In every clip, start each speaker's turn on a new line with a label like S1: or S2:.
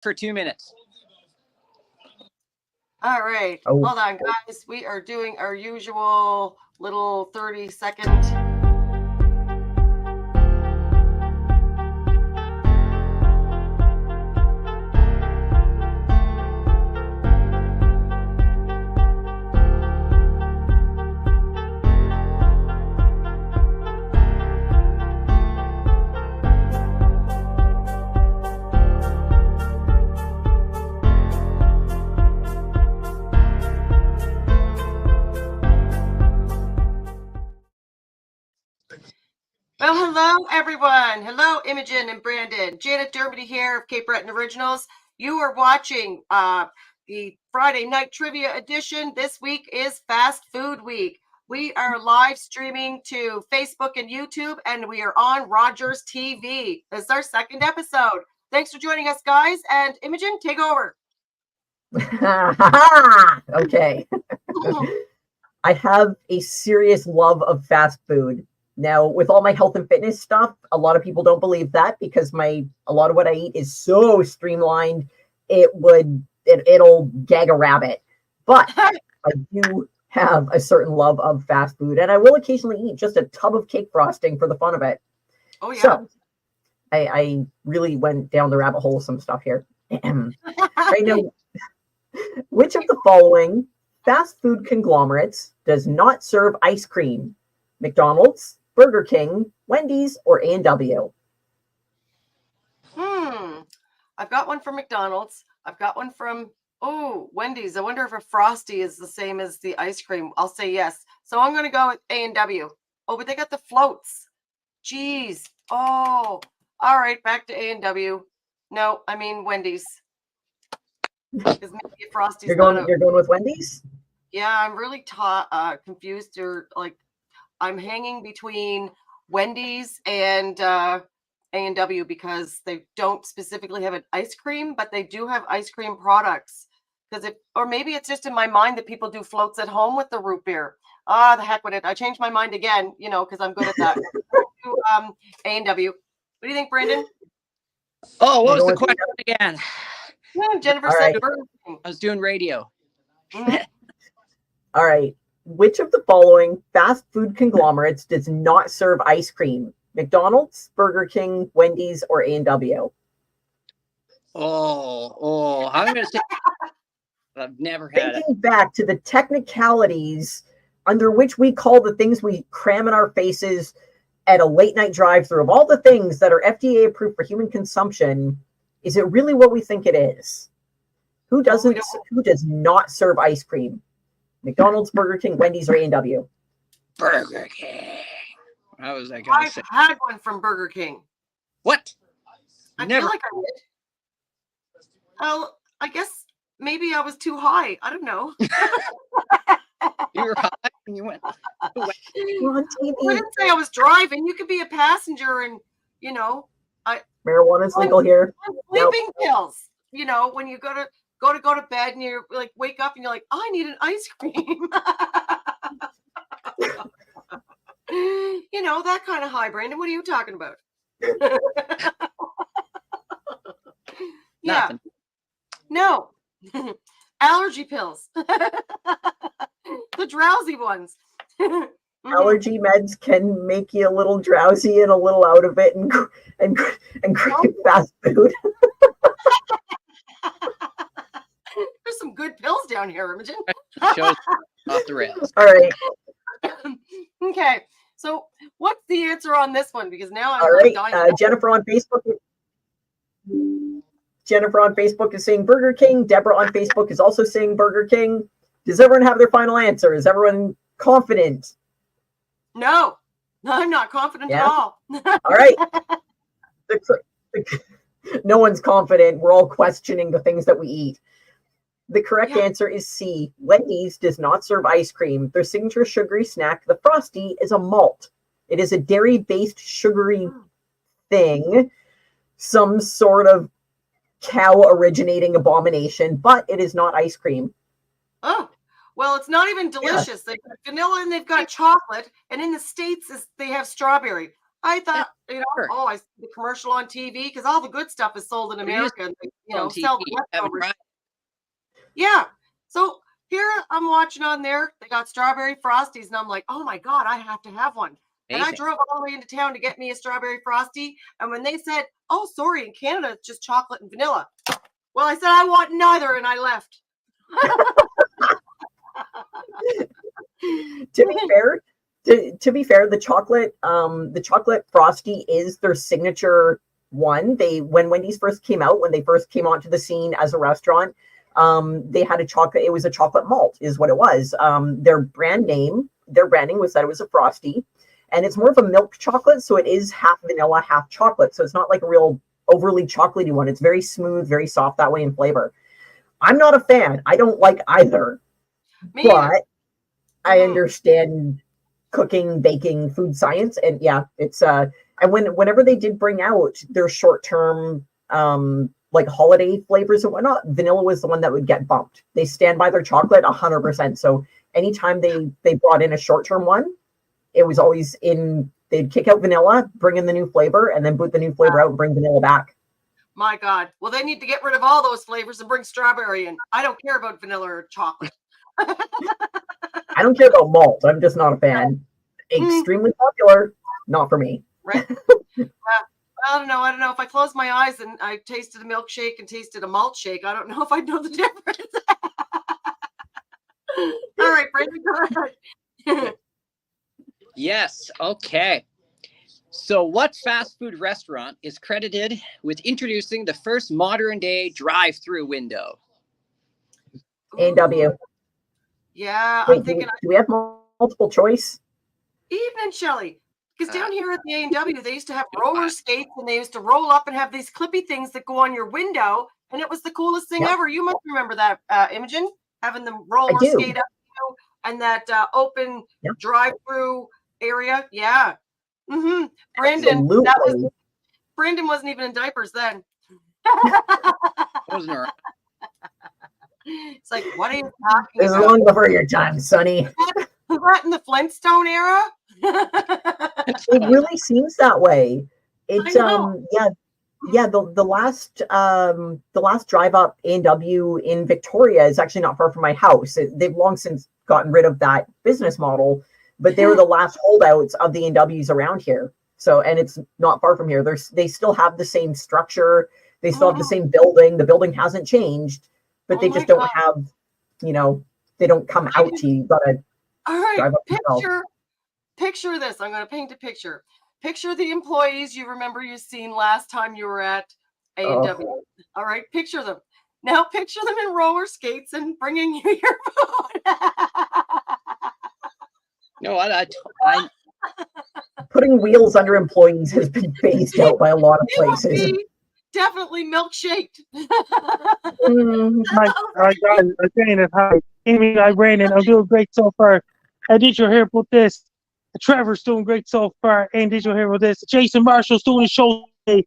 S1: for 2 minutes.
S2: All right.
S3: Oh.
S2: Hold on, guys. We are doing our usual little 30-second. Well, hello, everyone. Hello, Imogen and Brandon. Janet Dermody here of Cape Breton Originals. You are watching the Friday Night Trivia edition. This week is Fast Food Week. We are live streaming to Facebook and YouTube, and we are on Rogers TV. This is our second episode. Thanks for joining us, guys. And Imogen, take over.
S3: Okay. I have a serious love of fast food. Now, with all my health and fitness stuff, a lot of people don't believe that because a lot of what I eat is so streamlined, it'll gag a rabbit. But I do have a certain love of fast food, and I will occasionally eat just a tub of cake frosting for the fun of it.
S2: Oh, yeah.
S3: So, I really went down the rabbit hole with some stuff here. Right now, which of the following fast food conglomerates does not serve ice cream? McDonald's, Burger King, Wendy's, or A&W?
S2: I've got one from McDonald's. I've got one from, Wendy's. I wonder if a Frosty is the same as the ice cream. I'll say yes. So I'm going to go with A&W. Oh, but they got the floats. Jeez. Oh, all right. Back to A&W. No, I mean Wendy's. Because maybe Frosty's
S3: You're going with Wendy's?
S2: Yeah, I'm really confused, or like I'm hanging between Wendy's and A&W because they don't specifically have an ice cream, but they do have ice cream products. Or maybe it's just in my mind that people do floats at home with the root beer. The heck with it. I changed my mind again, because I'm good at that. A&W. What do you think, Brandon?
S1: Oh, what was the question again?
S2: Yeah, Jennifer said Burger King.
S1: I was doing radio.
S2: Mm-hmm.
S3: All right. Which of the following fast food conglomerates does not serve ice cream? McDonald's, Burger King, Wendy's, or A&W?
S1: I'm going to say I've never had
S3: Thinking back to the technicalities under which we call the things we cram in our faces at a late night drive-through, of all the things that are FDA approved for human consumption, is it really what we think it is? Who does not serve ice cream? McDonald's, Burger King, Wendy's, or A&W?
S1: Burger King. How was that
S2: I've had one from Burger King.
S1: What?
S2: I feel like I did. Oh, I guess maybe I was too high. I don't know.
S1: You were high and you went.
S2: I didn't say I was driving. You could be a passenger, and
S3: marijuana is legal here.
S2: Sleeping pills. When you go to bed and you like wake up and you're like, I need an ice cream. That kind of high, Brandon. What are you talking about? Yeah.
S1: Nothing.
S2: No. Allergy pills. The drowsy ones.
S3: Allergy meds can make you a little drowsy and a little out of it and crave fast food.
S2: There's some good pills down here, Imogen.
S1: Shows off the rails.
S3: All right.
S2: Okay. So what's the answer on this one? Because now I'm
S3: all right.
S2: dying.
S3: Jennifer on Facebook is saying Burger King. Deborah on Facebook is also saying Burger King. Does everyone have their final answer? Is everyone confident?
S2: No, I'm not confident at all.
S3: All right. No one's confident. We're all questioning the things that we eat. The correct answer is C. Wendy's does not serve ice cream. Their signature sugary snack, the Frosty, is a malt. It is a dairy-based sugary thing, some sort of cow-originating abomination, but it is not ice cream.
S2: Oh, well, it's not even delicious. They've got vanilla and they've got chocolate, and in the States they have strawberry. I thought,
S1: sure.
S2: oh, I see the commercial on TV because all the good stuff is sold in
S1: But it is
S2: America. And they,
S1: on
S2: sell
S1: TV.
S2: the
S1: You haven't
S2: leftovers.
S1: tried
S2: Yeah. So here I'm watching on there. They got strawberry frosties, and I'm like, oh my God, I have to have one.
S1: it.
S2: And I
S1: Amazing.
S2: drove all the way into town to get me a strawberry frosty. And when they said, oh, sorry, in Canada, it's just chocolate and vanilla. Well, I said, I want neither, and I left.
S3: To be fair, the chocolate frosty is their signature one. When Wendy's first came out, when they first came onto the scene as a restaurant, they had a chocolate. It was a chocolate malt, is what it was. Their branding was that it was a frosty, and it's more of a milk chocolate, so it is half vanilla, half chocolate. So it's not like a real overly chocolatey one. It's very smooth, very soft that way in flavor. I'm not a fan. I don't like either,
S2: Me either.
S3: but I understand cooking, baking, food science, and yeah, it's and whenever they did bring out their short-term like holiday flavors and whatnot, vanilla was the one that would get bumped. They stand by their chocolate 100%. So anytime they brought in a short-term one, it was always in. They'd kick out vanilla, bring in the new flavor, and then boot the new flavor out and bring vanilla back.
S2: My God. Well, they need to get rid of all those flavors and bring strawberry in. I don't care about vanilla or chocolate.
S3: I don't care about malt. I'm just not a fan. Extremely popular, not for me.
S2: Right? I don't know. If I closed my eyes and I tasted a milkshake and tasted a malt shake, I don't know if I'd know the difference. All right, Brandon, go ahead.
S1: Yes. Okay. So, what fast food restaurant is credited with introducing the first modern-day drive-through window?
S3: A&W.
S2: Yeah,
S3: Wait,
S2: I'm thinking.
S3: do we have multiple choice?
S2: Evening, Shelley. Because down here at the A&W, they used to have roller skates, and they used to roll up and have these clippy things that go on your window, and it was the coolest thing ever. You must remember that, Imogen, having the roller skate up and that open drive-through area. Yeah. Mm-hmm. Brandon, Brandon wasn't even in diapers then.
S1: Wasn't around.
S2: It's like, what are you talking
S3: This
S2: about?
S3: is long before your time, Sonny.
S2: Was that in the Flintstone era?
S3: It really seems that way. It's the last drive up A&W in Victoria is actually not far from my house. They've long since gotten rid of that business model, but they were the last holdouts of the A&Ws around here. So, and it's not far from here. They still have the same structure. They still have the same building. The building hasn't changed, but they just don't have, they don't come out to you. You gotta drive up yourself.
S2: Picture this. I'm going to paint a picture. Picture the employees you remember you seen last time you were at A&W. All right, picture them. Now picture them in roller skates and bringing you your food.
S1: No, I
S3: putting wheels under employees has been phased out by a lot of places.
S2: Definitely milkshaked.
S4: My God, again, hi. Amy, hi, Brandon. I'm doing great so far. Did you hear about this? Trevor's doing great so far. And did you hear about this? Jason Marshall's doing a show today.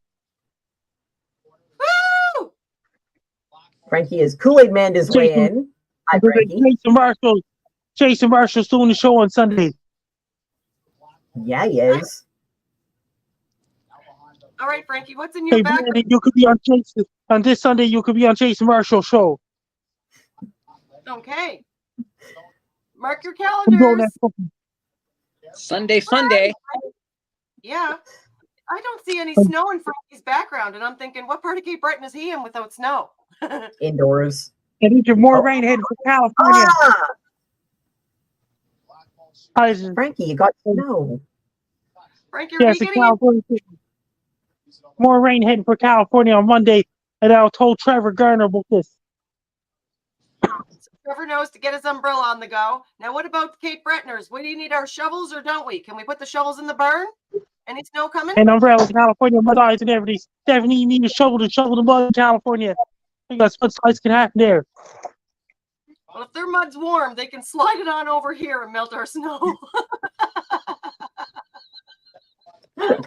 S2: Woo!
S3: Frankie is Kool-Aid Man is way in. Hi, Frankie.
S4: Jason Marshall's doing a show on Sunday.
S3: Yeah, he is.
S2: All right, Frankie, what's in your background?
S4: Brandon, you could be on this Sunday. You could be on Jason Marshall's show.
S2: Okay. Mark your calendars.
S1: Sunday fun day.
S2: Yeah. I don't see any snow in Frankie's background, and I'm thinking, what part of Cape Breton is he in without snow?
S3: Indoors.
S4: And need more rain heading for California.
S3: Frankie, you got snow.
S2: Frankie, are you
S4: California. More rain heading for California on Monday, and I told Trevor Garner about this.
S2: Trevor knows to get his umbrella on the go. Now, what about the Cape Bretoners? What do you need, our shovels, or don't we? Can we put the shovels in the barn? Any snow coming?
S4: And umbrellas in California, mud eyes and everything. Definitely you need a shovel to shovel the mud in California. I think that's what size can happen there.
S2: Well, if their mud's warm, they can slide it on over here and melt our snow.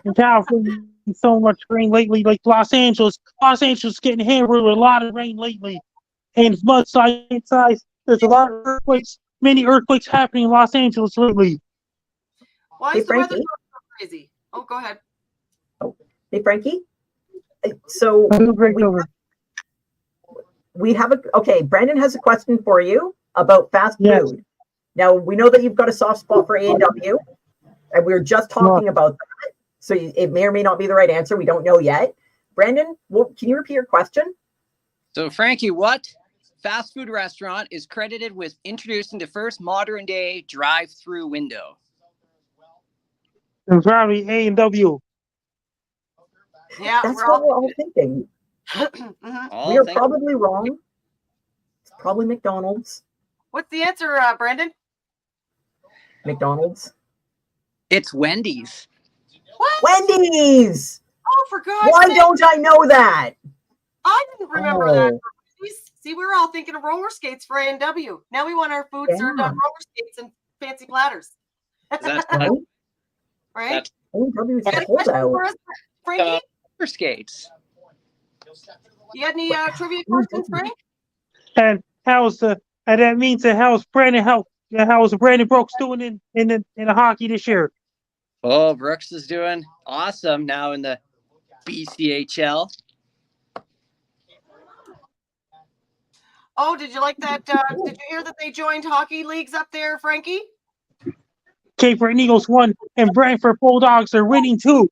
S4: In California, so much rain lately, like Los Angeles. Los Angeles getting hammered with a lot of rain lately. And mud size. There's a lot of earthquakes, many earthquakes happening in Los Angeles lately.
S2: Why is the weather so crazy? Oh, go ahead.
S3: Hey, Frankie. So
S4: I'm doing great over.
S3: we have okay, Brandon has a question for you about fast
S4: Yes.
S3: food. Now, we know that you've got a soft spot for A&W, and we were just talking about that. So it may or may not be the right answer. We don't know yet. Brandon, can you repeat your question?
S1: So, Frankie, what fast food restaurant is credited with introducing the first modern day drive-through window?
S4: And probably A&W.
S2: Yeah,
S3: That's
S2: we're
S3: what
S2: all
S3: we're all thinking.
S2: Mhm.
S1: All
S3: We are
S1: think-
S3: probably wrong. It's probably McDonald's.
S2: What's the answer, Brandon?
S3: McDonald's.
S1: It's Wendy's.
S2: What?
S3: Wendy's!
S2: Oh, for God's
S3: Why
S2: sake.
S3: don't I know that?
S2: I didn't remember that.
S3: Oh,
S2: See, we were all thinking of roller skates for A&W. Now we want our food served on
S3: Yeah.
S2: roller skates and fancy platters.
S1: That's
S3: right?
S2: Right?
S1: That's
S3: A&W is
S2: You got a
S3: cold
S2: question for
S3: out.
S2: us, Frankie?
S1: roller skates.
S2: You got any trivia questions, Frank?
S4: And that means that how's Brandon Brooks doing in the hockey this year?
S1: Oh, Brooks is doing awesome now in the BCHL.
S2: Oh, did you like that? Did you hear that they joined hockey leagues up there, Frankie?
S4: Cape Breton Eagles won, and Brantford Bulldogs are winning too.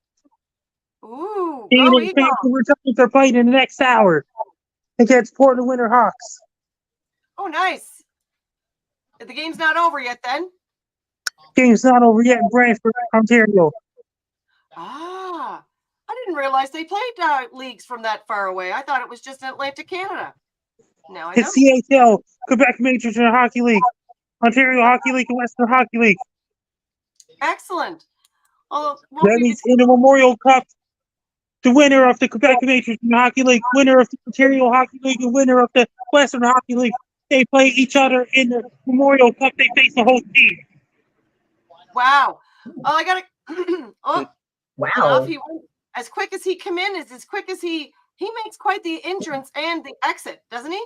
S2: Ooh,
S4: And
S2: go
S4: the
S2: Eagles.
S4: Vancouver Giants are playing in the next hour against Portland Winter Hawks.
S2: Oh, nice. The game's not over yet then?
S4: Game's not over yet in Brantford, Ontario.
S2: Ah, I didn't realize they played leagues from that far away. I thought it was just in Atlantic Canada. Now I know.
S4: It's CHL, Quebec Major Junior Hockey League, Ontario Hockey League, and Western Hockey League.
S2: Excellent. Oh, well,
S4: That means in the Memorial Cup, the winner of the Quebec Major Junior Hockey League, winner of the Ontario Hockey League, and winner of the Western Hockey League, they play each other in the Memorial Cup. They face the whole team.
S2: wow. Oh, I got to. Oh,
S3: Wow.
S2: enough. He went as quick as he come in is as quick as he makes quite the entrance and the exit, doesn't he?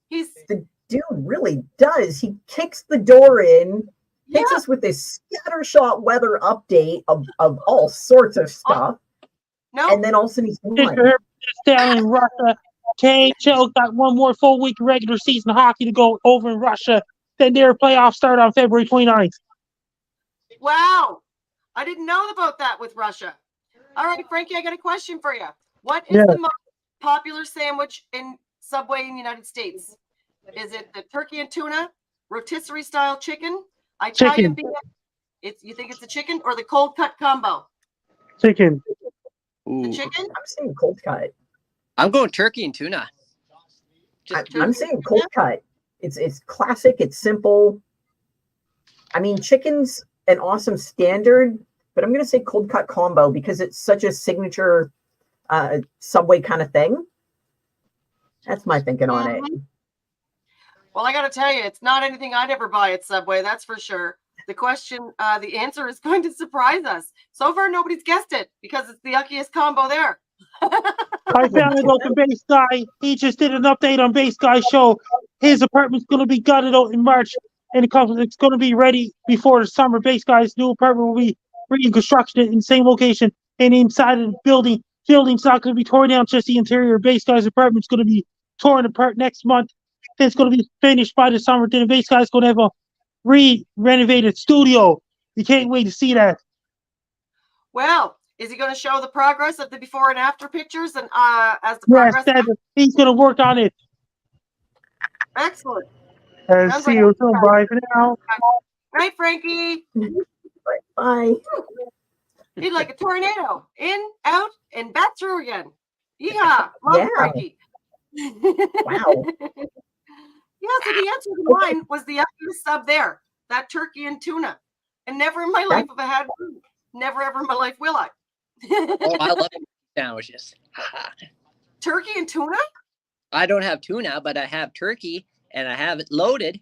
S2: He's
S3: The dude really does. He kicks the door in, hits
S2: Yeah.
S3: us with this scattershot weather update of all sorts of stuff,
S2: no.
S3: and then all of a sudden he's
S4: Mr.
S3: gone.
S4: Herbert is down in Russia. KHL got one more full week of regular season hockey to go over in Russia. Then their playoffs start on February 29th.
S2: Wow. I didn't know about that with Russia. All right, Frankie, I got a question for you. What is
S4: Yeah.
S2: the most popular sandwich in Subway in the United States? Is it the turkey and tuna, rotisserie style chicken, Italian beef? You think it's the chicken or the cold cut combo?
S4: Chicken.
S2: The
S1: Ooh.
S2: chicken?
S3: I'm saying cold cut.
S1: I'm going turkey and tuna.
S3: I'm saying cold cut. It's classic. It's simple. I mean, chicken's an awesome standard, but I'm going to say cold cut combo because it's such a signature Subway kind of thing. That's my thinking on it.
S2: Well, I got to tell you, it's not anything I'd ever buy at Subway. That's for sure. The question, the answer is going to surprise us. So far, nobody's guessed it because it's the yuckiest combo there.
S4: I found out the Base Guy. He just did an update on Base Guy's show. His apartment's going to be gutted out in March, and it's going to be ready before the summer. Base Guy's new apartment will be reconstructed in the same location, and inside of the building's not going to be torn down, just the interior. Base Guy's apartment's going to be torn apart next month. Then it's going to be finished by the summer. Then the Base Guy's going to have a renovated studio. You can't wait to see that.
S2: Well, is he going to show the progress of the before and after pictures and as the
S4: Yes,
S2: progress?
S4: he's going to work on it.
S2: Excellent. Sounds
S4: See
S2: like
S4: you soon. Bye for now.
S2: Right, Frankie.
S3: Bye.
S2: He's like a tornado. In, out, and back through again. Yeehaw. Love
S3: Yeah.
S2: Frankie.
S3: Wow.
S2: Yeah, so the answer to mine was the yuckiest sub there. That turkey and tuna. And never in my life have I had food. Never ever in my life will I.
S1: Oh, I love sandwiches.
S2: Turkey and tuna?
S1: I don't have tuna, but I have turkey, and I have it loaded.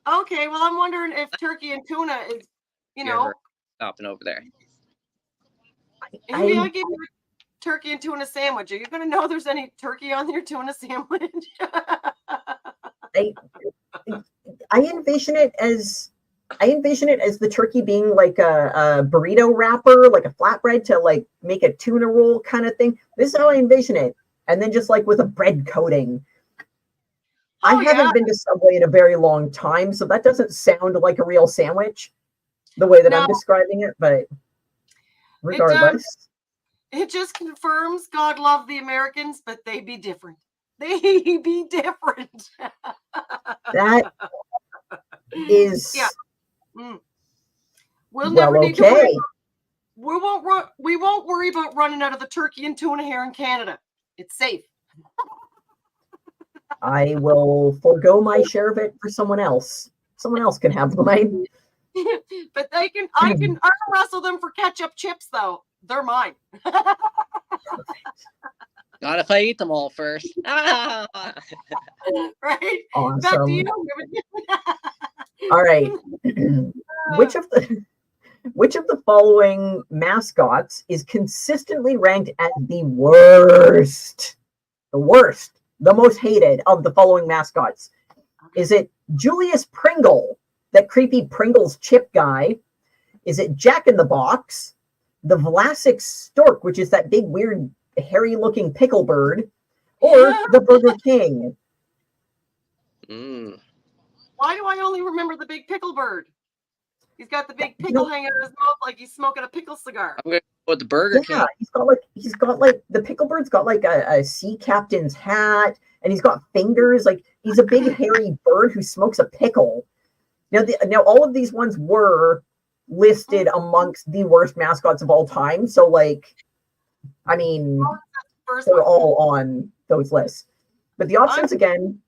S2: Okay, well, I'm wondering if turkey and tuna is, you know.
S1: Ever stopping over there.
S2: Maybe I give you a turkey and tuna sandwich. Are you going to know there's any turkey on your tuna sandwich?
S3: I envision it as I envision it as the turkey being like a burrito wrapper, like a flatbread to like make a tuna roll kind of thing. This is how I envision it. And then just like with a bread coating. I haven't been to Subway in a very long time, so that doesn't sound like a real sandwich the way that I'm describing it, but regardless.
S2: It just confirms God love the Americans, but they be different. They be different.
S3: That is
S2: We'll never need to
S3: okay.
S2: we won't worry about running out of the turkey and tuna here in Canada. It's safe.
S3: I will forego my share of it for someone else. Someone else can have mine.
S2: But I can arm wrestle them for ketchup chips though. They're mine.
S1: Not if I eat them all first.
S2: Right?
S3: Awesome.
S2: Back to you.
S3: All right. Which of the following mascots is consistently ranked at the worst? The worst, the most hated of the following mascots. Is it Julius Pringle, that creepy Pringles chip guy? Is it Jack in the Box? The Vlasic Stork, which is that big, weird, hairy-looking pickle bird? Or the Burger King?
S2: Why do I only remember the big pickle bird? He's got the big pickle hanging out of his mouth like he's smoking a pickle cigar.
S1: I'm gonna go with the Burger King.
S3: Yeah, he's got like the pickle bird's got like a sea captain's hat, and he's got fingers. Like he's a big hairy bird who smokes a pickle. Now all of these ones were listed amongst the worst mascots of all time. So like, I mean, they're all on those lists. But the options again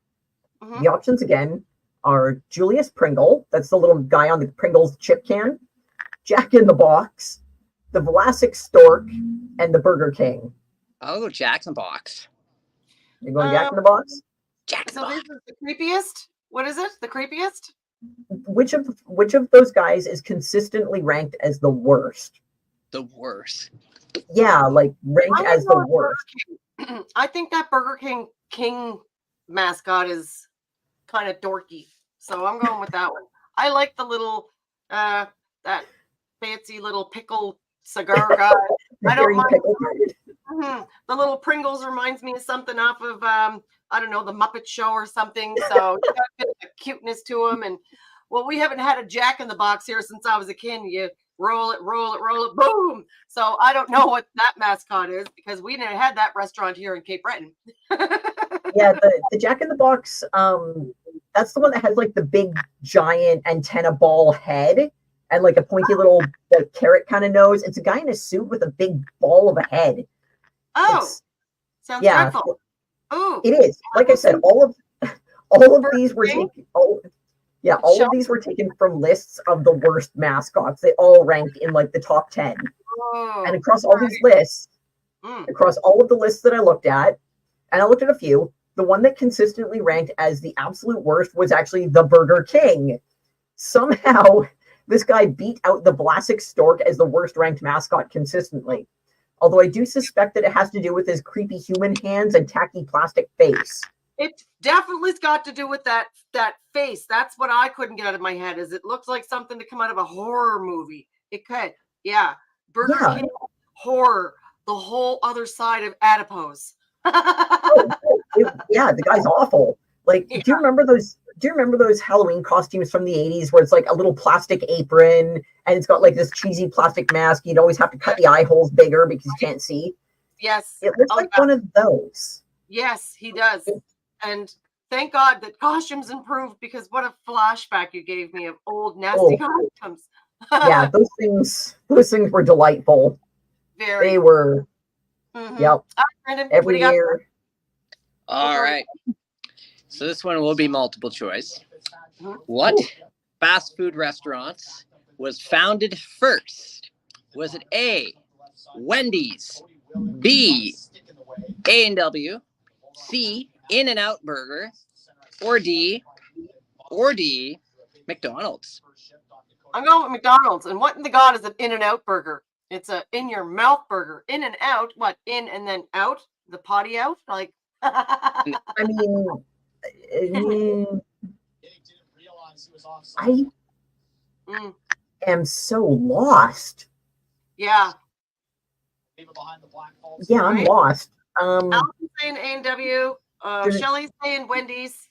S3: are Julius Pringle, that's the little guy on the Pringles chip can, Jack in the Box, the Vlasic Stork, and the Burger King.
S1: I'll go Jack in the Box.
S3: You're going Jack in the Box?
S1: Jack in the Box.
S2: This is the creepiest? What is it? The creepiest?
S3: Which of those guys is consistently ranked as the worst?
S1: The worst.
S3: Yeah, like ranked as the worst.
S2: I think that Burger King mascot is kind of dorky, so I'm going with that one. I like the little that fancy little pickle cigar guy. I don't mind. The little Pringles reminds me of something off of I don't know, the Muppet Show or something. So he's got a bit of cuteness to him. And well, we haven't had a Jack in the Box here since I was a kid. You roll it, boom. So I don't know what that mascot is because we didn't have that restaurant here in Cape Breton.
S3: Yeah, the Jack in the Box, that's the one that has like the big giant antenna ball head and like a pointy little carrot kind of nose. It's a guy in a suit with a big ball of a head.
S2: Oh, sounds dreadful.
S3: Ooh. It is. Like I said, all of these were taken. All of these were taken from lists of the worst mascots. They all ranked in like the top 10. Oh, and across all these lists, across all of the lists that I looked at, and I looked at a few, the one that consistently ranked as the absolute worst was actually the Burger King. Somehow, this guy beat out the Vlasic Stork as the worst ranked mascot consistently. Although I do suspect that it has to do with his creepy human hands and tacky plastic face.
S2: It definitely's got to do with that face. That's what I couldn't get out of my head. Is it looks like something to come out of a horror movie. It could, yeah. Burger King horror, the whole other side of adipose.
S3: The guy's awful. Like, do you remember those Halloween costumes from the 80s where it's like a little plastic apron and it's got like this cheesy plastic mask? You'd always have to cut the eye holes bigger because you can't see.
S2: Yes.
S3: It looks like one of those.
S2: Yes, he does. And thank God that costumes improved because what a flashback you gave me of old nasty costumes.
S3: Yeah, those things were delightful.
S2: Very.
S3: They were. Yep.
S2: Brandon,
S3: every year.
S1: All right. So this one will be multiple choice. What fast food restaurants was founded first? Was it A, Wendy's, B, A&W, C, In-N-Out Burger, or D, McDonald's?
S2: I'm going with McDonald's. And what in the God is an In-N-Out Burger? It's a in-your-mouth burger. In and out. What? In and then out? The potty out? Like.
S3: I mean, am so lost.
S2: Yeah.
S3: Yeah, I'm
S2: Right?
S3: lost.
S2: Allison's saying A&W.
S3: There's-
S2: Shelly's saying Wendy's.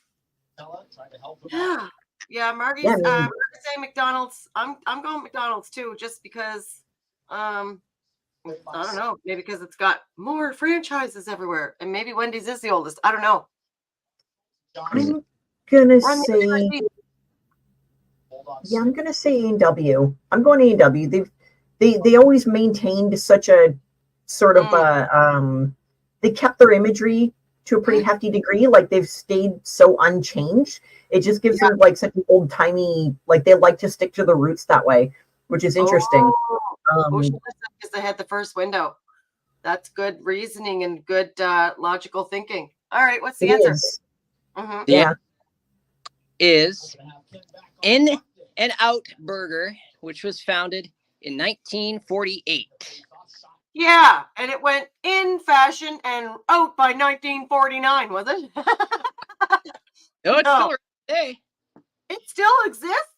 S2: Yeah. Yeah, Margie's
S3: Yeah, I mean-
S2: Margie's saying McDonald's. I'm going McDonald's too, just because I don't know, maybe because it's got more franchises everywhere, and maybe Wendy's is the oldest. I don't know.
S3: I'm gonna
S2: We're on the
S3: say,
S2: other side.
S3: yeah, I'm gonna say A&W. I'm going A&W. They always maintained such a sort of they kept their imagery to a pretty hefty degree. Like they've stayed so unchanged. It just gives them like such an old timey, like they like to stick to the roots that way, which is interesting.
S2: Because they had the first window. That's good reasoning and good logical thinking. All right, what's the
S3: It
S2: answer?
S3: is.
S2: Mhm.
S3: Yeah.
S1: Is In-N-Out Burger, which was founded in 1948.
S2: Yeah, and it went in fashion and out by 1949, was it?
S1: No, it's
S2: No.
S1: still around today.
S2: It still exists?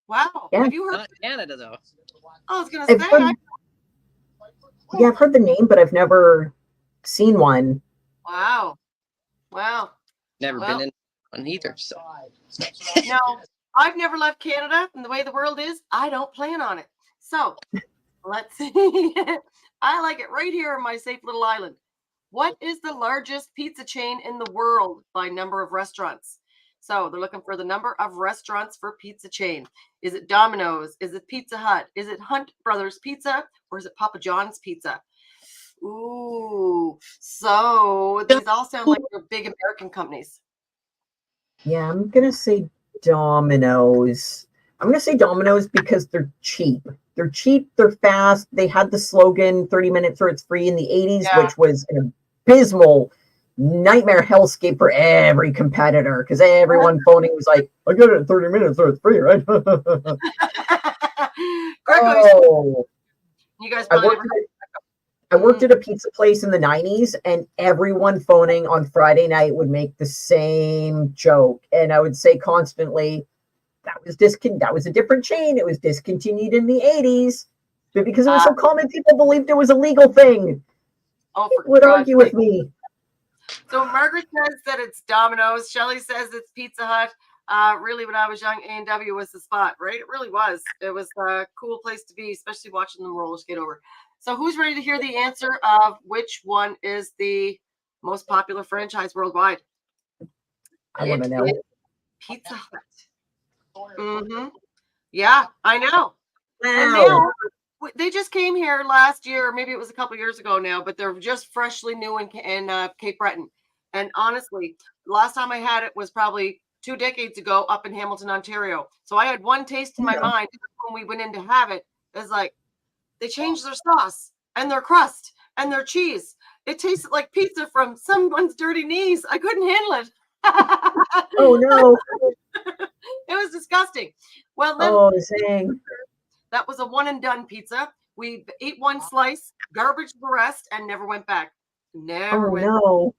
S2: Wow.
S3: Yeah.
S2: Have you heard?
S1: Not in Canada, though.
S2: I was going to
S3: I've
S2: say.
S3: heard, yeah, I've heard the name, but I've never seen one.
S2: Wow. Wow.
S1: Never
S2: Well.
S1: been in one either. So
S2: No, I've never left Canada, and the way the world is, I don't plan on it. So let's see. I like it right here on my safe little island. What is the largest pizza chain in the world by number of restaurants? So they're looking for the number of restaurants for pizza chain. Is it Domino's? Is it Pizza Hut? Is it Hunt Brothers Pizza? Or is it Papa John's Pizza? Ooh, so these all sound like they're big American companies.
S3: Yeah, I'm gonna say Domino's. I'm gonna say Domino's because they're cheap. They're cheap, they're fast. They had the slogan 30 minutes or it's free in the 80s,
S2: Yeah.
S3: which was an abysmal nightmare hellscape for every competitor because everyone phoning was like, I got it in 30 minutes or it's free, right? Oh,
S2: You guys
S3: I
S2: probably
S3: worked, I worked at a pizza place in the 90s, and everyone phoning on Friday night would make the same joke. And I would say constantly, that was a different chain. It was discontinued in the 80s. But because it was so common, people believed it was a legal thing.
S2: Oh,
S3: People would argue with me.
S2: So Margaret says that it's Domino's. Shelley says it's Pizza Hut. Really, when I was young, A&W was the spot, right? It really was. It was a cool place to be, especially watching them roller skate over. So who's ready to hear the answer of which one is the most popular franchise worldwide?
S3: I want to know.
S2: It is Pizza Hut. Mm-hmm. Yeah, I know. And now they just came here last year, maybe it was a couple years ago now, but they're just freshly new in Cape Breton. And honestly, last time I had it was probably 2 decades ago up in Hamilton, Ontario. So I had one taste in my mind when we went in to have it. It's like they changed their sauce and their crust and their cheese. It tasted like pizza from someone's dirty knees. I couldn't handle it.
S3: Oh no.
S2: It was disgusting. Well, then
S3: Zang.
S2: that was a one and done pizza. We ate one slice, garbaged the rest, and never went back. Never went.
S3: No.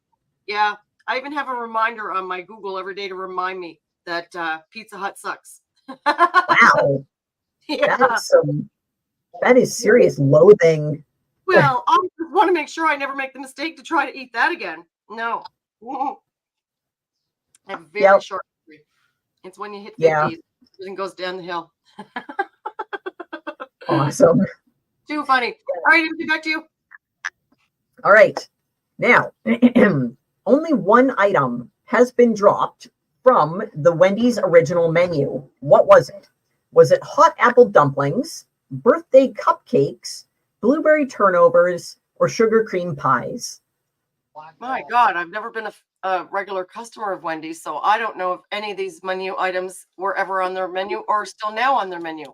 S2: Yeah, I even have a reminder on my Google every day to remind me that Pizza Hut sucks.
S3: Wow.
S2: Yeah.
S3: That is serious loathing.
S2: Well, I just want to make sure I never make the mistake to try to eat that again. No. I have a very short memory. It's when you hit 50, everything goes down the hill.
S3: Awesome.
S2: Too funny. All right, back to you.
S3: All right. Now, only one item has been dropped from the Wendy's original menu. What was it? Was it hot apple dumplings, birthday cupcakes, blueberry turnovers, or sugar cream pies?
S2: My God, I've never been a regular customer of Wendy's, so I don't know if any of these menu items were ever on their menu or still now on their menu.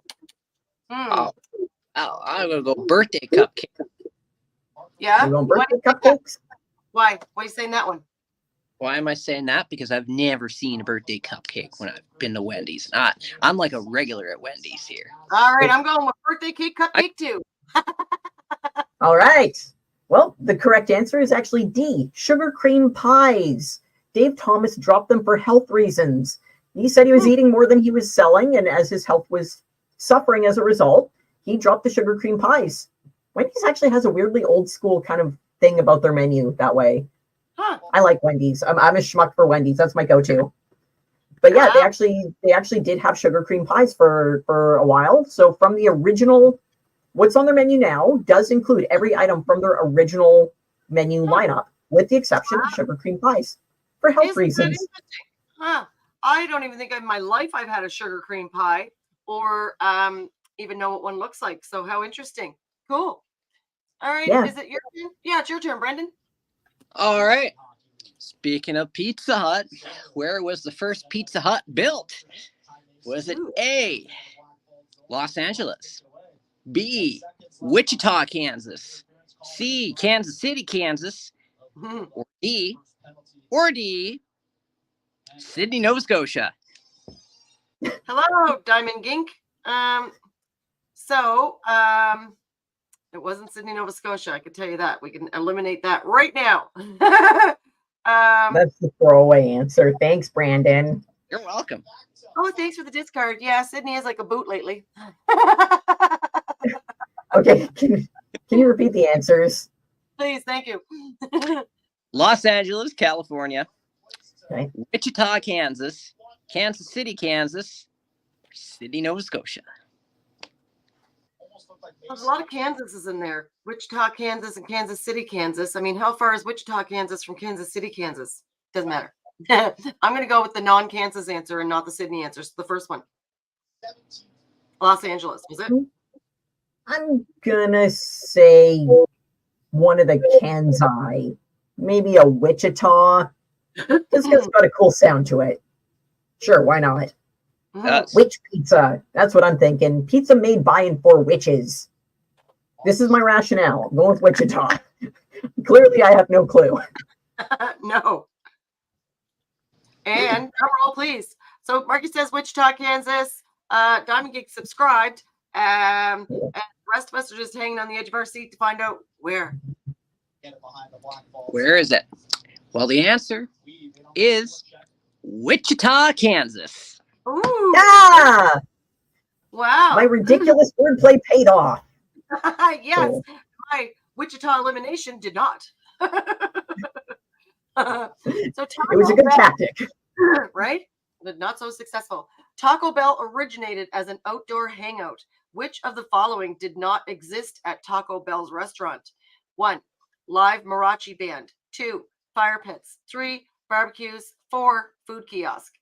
S1: Oh, I'm gonna go birthday cupcake.
S2: Yeah.
S3: You going birthday cupcakes?
S2: Why? Why are you saying that one?
S1: Why am I saying that? Because I've never seen a birthday cupcake when I've been to Wendy's. I'm like a regular at Wendy's here.
S2: All right, I'm going with birthday cake cupcake too.
S3: All right. Well, the correct answer is actually D, sugar cream pies. Dave Thomas dropped them for health reasons. He said he was eating more than he was selling, and as his health was suffering as a result, he dropped the sugar cream pies. Wendy's actually has a weirdly old school kind of thing about their menu that way.
S2: Huh.
S3: I like Wendy's. I'm a schmuck for Wendy's. That's my go-to. But yeah, they actually did have sugar cream pies for a while. So from the original, what's on their menu now does include every item from their original menu lineup, with the exception of sugar cream pies for health
S2: Isn't that
S3: reasons.
S2: interesting? Huh. I don't even think in my life I've had a sugar cream pie or even know what one looks like. So how interesting. Cool. All right.
S3: Yeah.
S2: Is it your turn? Yeah, it's your turn, Brendan.
S1: All right. Speaking of Pizza Hut, where was the first Pizza Hut built? Was it A, Los Angeles, B, Wichita, Kansas, C, Kansas City, Kansas, or D, Sydney, Nova Scotia?
S2: Hello, Diamond Gink. It wasn't Sydney, Nova Scotia. I can tell you that. We can eliminate that right now.
S3: That's the throwaway answer. Thanks, Brandon.
S1: You're welcome.
S2: Oh, thanks for the discard. Yeah, Sydney is like a boot lately.
S3: Okay, can you repeat the answers?
S2: Please, thank you.
S1: Los Angeles, California,
S3: Okay.
S1: Wichita, Kansas, Kansas City, Kansas, Sydney, Nova Scotia.
S2: There's a lot of Kansases in there. Wichita, Kansas, and Kansas City, Kansas. I mean, how far is Wichita, Kansas from Kansas City, Kansas? Doesn't matter. I'm going to go with the non-Kansas answer and not the Sydney answer. So the first one. Los Angeles, was it?
S3: I'm gonna say one of the Kansai, maybe a Wichita. This has got a cool sound to it. Sure, why not? Witch pizza. That's what I'm thinking. Pizza made by and for witches. This is my rationale. I'm going with Wichita. Clearly, I have no clue.
S2: No. And drum roll, please. So Marky says Wichita, Kansas. Diamond Geek subscribed. And the rest of us are just hanging on the edge of our seat to find out where.
S1: Where is it? Well, the answer is Wichita, Kansas.
S2: Ooh.
S3: Yeah!
S2: Wow.
S3: My ridiculous wordplay paid off.
S2: Yes.
S3: Cool.
S2: My Wichita elimination did not. So
S3: It was a good tactic.
S2: Right? But not so successful. Taco Bell originated as an outdoor hangout. Which of the following did not exist at Taco Bell's restaurant? 1, live mariachi band. 2, fire pits. 3, barbecues. 4, food kiosk.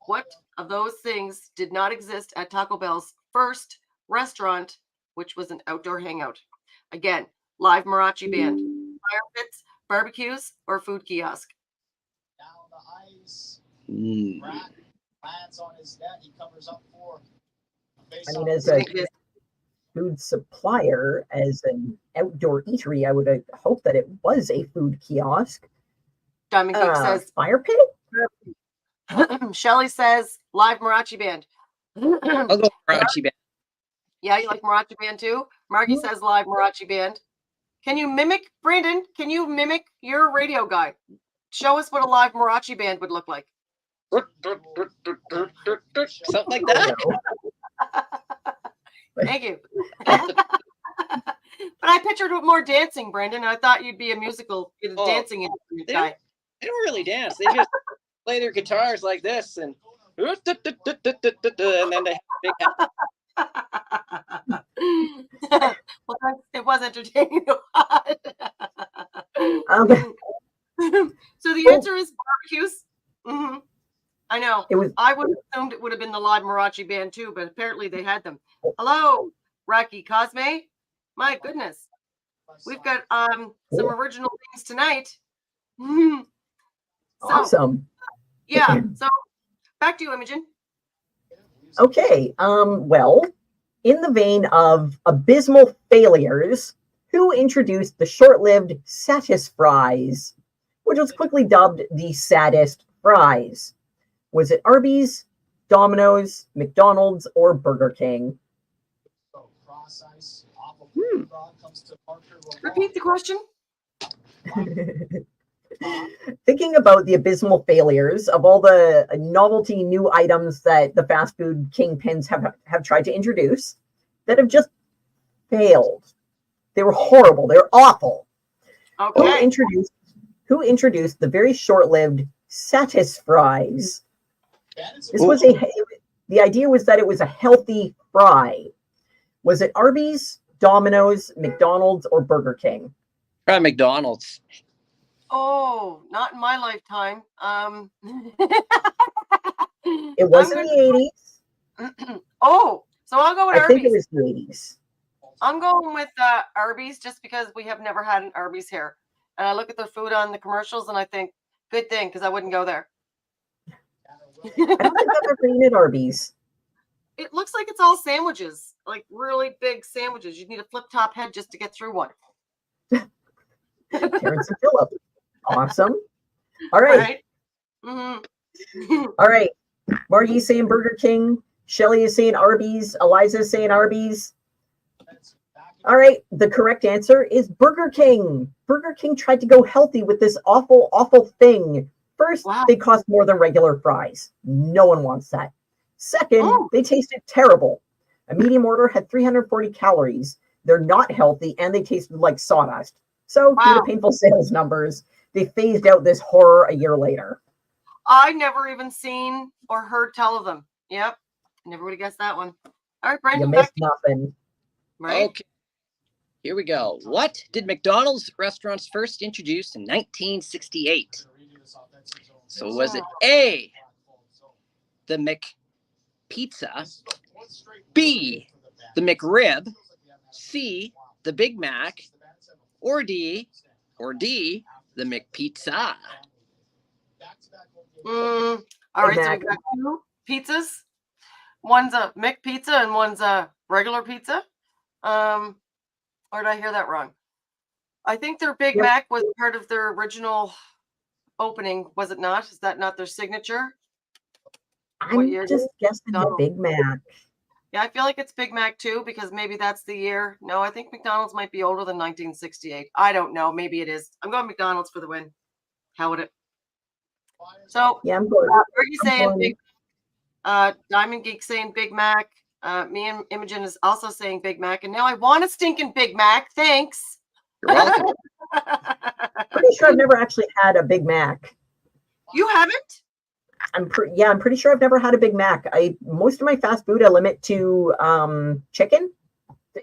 S2: What of those things did not exist at Taco Bell's first restaurant, which was an outdoor hangout? Again, live mariachi band, fire pits, barbecues, or food kiosk?
S3: I mean, as a food supplier, as an outdoor eatery, I would hope that it was a food kiosk.
S2: Diamond Geek says
S3: fire pit.
S2: Shelly says live mariachi band.
S1: I'll go mariachi band.
S2: Yeah, you like mariachi band too? Margie says live mariachi band. Can you mimic, Brandon? Can you mimic your radio guy? Show us what a live mariachi band would look like.
S1: Something like that.
S2: Thank you. But I pictured with more dancing, Brandon. I thought you'd be a musical dancing instrument guy.
S1: They don't really dance. They just play their guitars like this and then they have a big hat.
S2: Well, it was entertaining. So the answer is barbecues. Mm-hmm. I know. I would have assumed it would have been the live mariachi band too, but apparently they had them. Hello, Rocky Cosme. My goodness, we've got some original things tonight. So,
S3: awesome.
S2: Yeah. So back to you, Imogen.
S3: Okay. Well, in the vein of abysmal failures, who introduced the short-lived Satis fries, which was quickly dubbed the saddest fries? Was it Arby's, Domino's, McDonald's, or Burger King?
S2: Repeat the question.
S3: Thinking about the abysmal failures of all the novelty new items that the fast food kingpins have tried to introduce that have just failed. They were horrible. They were awful.
S2: Okay.
S3: Who introduced the very short-lived Satis fries? The idea was that it was a healthy fry. Was it Arby's, Domino's, McDonald's, or Burger King?
S1: Try McDonald's.
S2: Oh, not in my lifetime.
S3: It was in the 80s.
S2: Oh, so I'll go with
S3: I
S2: Arby's.
S3: think it was the 80s.
S2: I'm going with Arby's just because we have never had an Arby's here. And I look at the food on the commercials and I think, good thing, because I wouldn't go there.
S3: I don't think I've ever eaten at Arby's.
S2: It looks like it's all sandwiches, like really big sandwiches. You need a flip top head just to get through one.
S3: Terrence and Phillip. Awesome. All right.
S2: Right? Mm-hmm.
S3: All right. Marty is saying Burger King. Shelly is saying Arby's. Eliza is saying Arby's. All right. The correct answer is Burger King. Burger King tried to go healthy with this awful, awful thing. First, they cost more than regular fries. No one wants that. Second, they tasted terrible. A medium order had 340 calories. They're not healthy, and they tasted like sawdust. So, due to painful sales numbers, they phased out this horror a year later.
S2: I never even seen or heard tell of them. Yep. Never would have guessed that one. All right, Brendan.
S3: You missed nothing.
S2: Right?
S1: Okay. Here we go. What did McDonald's restaurants first introduce in 1968? So was it A, the McPizza, B, the McRib, C, the Big Mac, or D, the McPizza?
S2: All right, so we've got two pizzas. One's a McPizza and one's a regular pizza. Or did I hear that wrong? I think their Big Mac was part of their original opening, was it not? Is that not their signature?
S3: I'm just guessing the Big Mac.
S2: Yeah, I feel like it's Big Mac too, because maybe that's the year. No, I think McDonald's might be older than 1968. I don't know. Maybe it is. I'm going McDonald's for the win. How would it? So,
S3: yeah, I'm going.
S2: Are you saying Big? Diamond Geek saying Big Mac. Me and Imogen is also saying Big Mac, and now I want a stinking Big Mac. Thanks.
S1: You're welcome.
S3: Pretty sure I've never actually had a Big Mac.
S2: You haven't?
S3: I'm pretty sure I've never had a Big Mac. Most of my fast food I limit to chicken.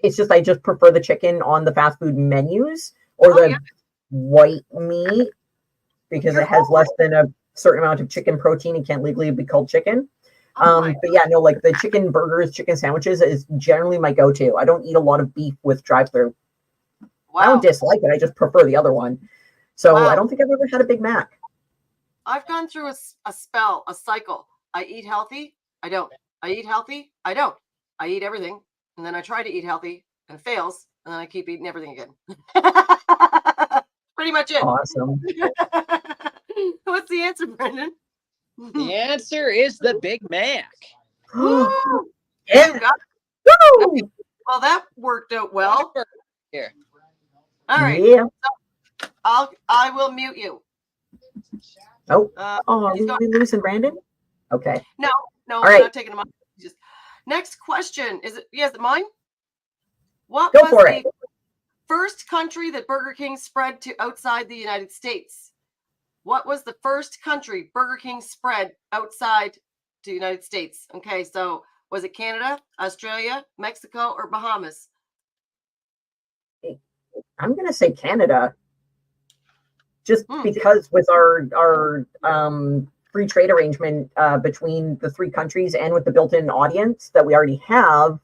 S3: It's just I just prefer the chicken on the fast food menus or the white meat because it has less than a certain amount of chicken protein and can't legally be called chicken. But yeah, no, like the chicken burgers, chicken sandwiches is generally my go-to. I don't eat a lot of beef with drive-through. Wow. I don't dislike it. I just prefer the other one. So I don't think I've ever had a Big Mac.
S2: I've gone through a cycle. I eat healthy. I don't. I eat healthy. I don't. I eat everything. And then I try to eat healthy and it fails. And then I keep eating everything again. Pretty much it.
S3: Awesome.
S2: What's the answer, Brendan?
S1: The answer is the Big Mac.
S3: Yeah.
S2: Well, that worked out well.
S1: Here.
S2: All right.
S3: Yeah.
S2: So I will mute you.
S3: Are we losing Brandon? Okay.
S2: No,
S3: all
S2: I'm
S3: right.
S2: not taking him off. Just next question. Is it mine? What
S3: Go
S2: was
S3: for
S2: the
S3: it.
S2: first country that Burger King spread to outside the United States? What was the first country Burger King spread outside the United States? Okay, so was it Canada, Australia, Mexico, or Bahamas?
S3: I'm gonna say Canada. Just because with our free trade arrangement between the three countries and with the built-in audience that we already have,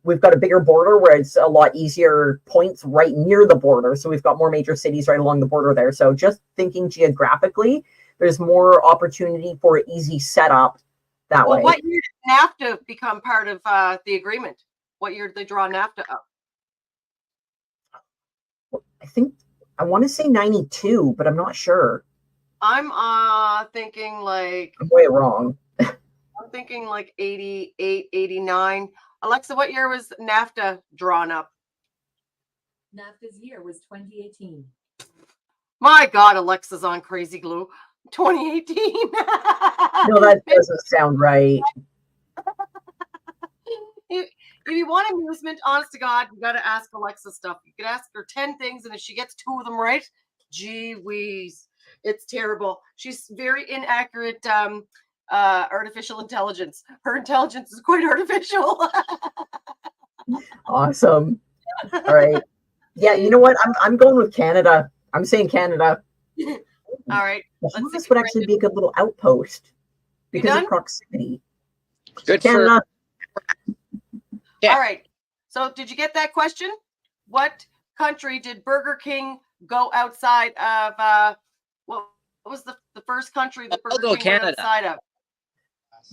S3: we've got a bigger border where it's a lot easier points right near the border. So we've got more major cities right along the border there. So just thinking geographically, there's more opportunity for easy setup that way.
S2: What year did NAFTA become part of the agreement? What year did they draw NAFTA up?
S3: I want to say 92, but I'm not sure.
S2: I'm thinking like...
S3: I'm way wrong.
S2: I'm thinking like 88, 89. Alexa, what year was NAFTA drawn up?
S5: NAFTA's year was 2018.
S2: My God, Alexa's on Crazy Glue 2018.
S3: No, that doesn't sound right.
S2: If you want amusement, honest to God, you got to ask Alexa stuff. You could ask her 10 things, and if she gets 2 of them right, gee whiz, it's terrible. She's very inaccurate artificial intelligence. Her intelligence is quite artificial.
S3: Awesome. All right. Yeah, you know what? I'm going with Canada. I'm saying Canada.
S2: All right.
S3: This would actually be a good little outpost because
S2: done?
S3: of proximity.
S1: Good
S3: Canada.
S1: Yeah.
S2: All right. So did you get that question? What country did Burger King go outside of? What was the first country that
S1: I'll
S2: Burger
S1: go
S2: King went
S1: Canada.
S2: outside of?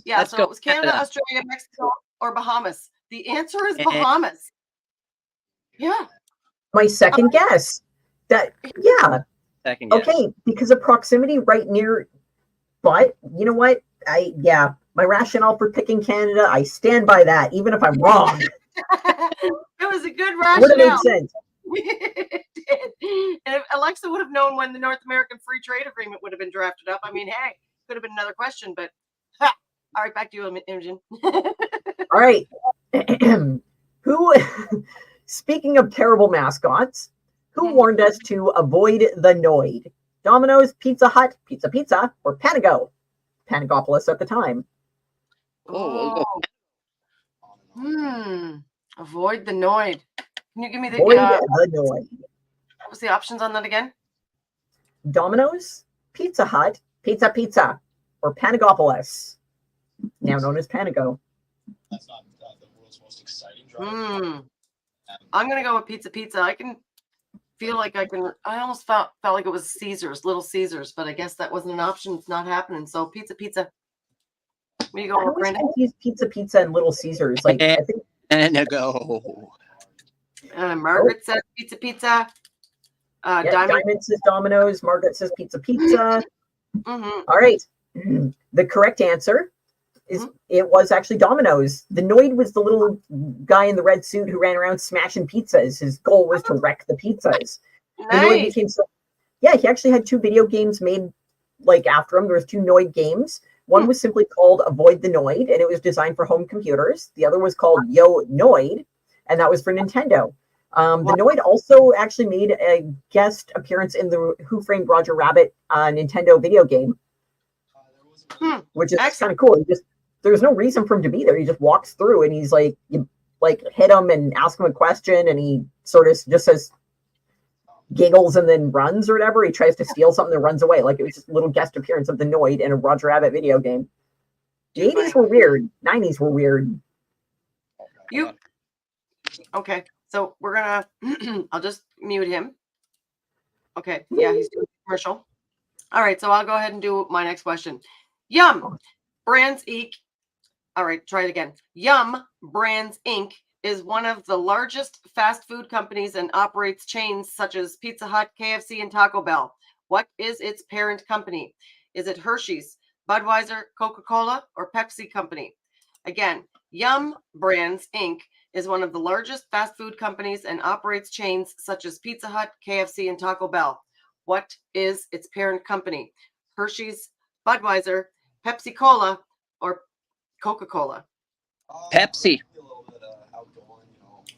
S2: Yeah,
S1: Let's
S2: so
S1: go
S2: it was Canada,
S1: Canada.
S2: Australia, Mexico, or Bahamas. The answer is
S1: Eh.
S2: Bahamas. Yeah.
S3: My second guess. That yeah.
S1: Second guess.
S3: Okay, because of proximity right near, but you know what? My rationale for picking Canada, I stand by that, even if I'm wrong.
S2: It was a good
S3: It would have
S2: rationale.
S3: made sense.
S2: It did. And if Alexa would have known when the North American Free Trade Agreement would have been drafted up, I mean, hey, could have been another question, but ha. All right, back to you, Imogen.
S3: All right. Who, speaking of terrible mascots, who warned us to avoid the Noid? Domino's, Pizza Hut, Pizza, or Panago? Panagopolis at the time.
S1: Oh,
S2: Avoid the Noid. Can you give me the
S3: Avoid the Noid.
S2: what was the options on that again?
S3: Domino's, Pizza Hut, Pizza, or Panagopolis, now known as Panago.
S5: That's not the world's most exciting drive.
S2: I'm gonna go with Pizza. I can feel like I almost felt like it was Caesars, Little Caesars, but I guess that wasn't an option. It's not happening. So Pizza. Where you
S3: I
S2: going,
S3: always
S2: Brandon?
S3: confuse Pizza and Little Caesars. Like I think
S1: Panago.
S2: Margaret says Pizza.
S3: Diamond says Domino's. Margaret says Pizza.
S2: Mm-hmm.
S3: All right. The correct answer is it was actually Domino's. The Noid was the little guy in the red suit who ran around smashing pizzas. His goal was to wreck the pizzas. The Noid became he actually had 2 video games made like after him. There was 2 Noid games. One was simply called Avoid the Noid, and it was designed for home computers. The other was called Yo Noid, and that was for Nintendo. The Noid also actually made a guest appearance in the Who Framed Roger Rabbit Nintendo video game, which is kind of cool. There's no reason for him to be there. He just walks through, and he's like, you like hit him and ask him a question, and he sort of just says, giggles and then runs or whatever. He tries to steal something and runs away. Like it was just a little guest appearance of the Noid in a Roger Rabbit video game. The 80s were weird. 90s were weird.
S2: Okay, so we're gonna I'll just mute him. Okay, yeah, he's doing a commercial. All right, so I'll go ahead and do my next question. Yum Brands Inc. All right, try it again. Yum Brands Inc. is one of the largest fast food companies and operates chains such as Pizza Hut, KFC, and Taco Bell. What is its parent company? Is it Hershey's, Budweiser, Coca-Cola, or Pepsi Company? Again, Yum Brands Inc. is one of the largest fast food companies and operates chains such as Pizza Hut, KFC, and Taco Bell. What is its parent company? Hershey's, Budweiser, Pepsi Cola, or Coca-Cola?
S1: Pepsi.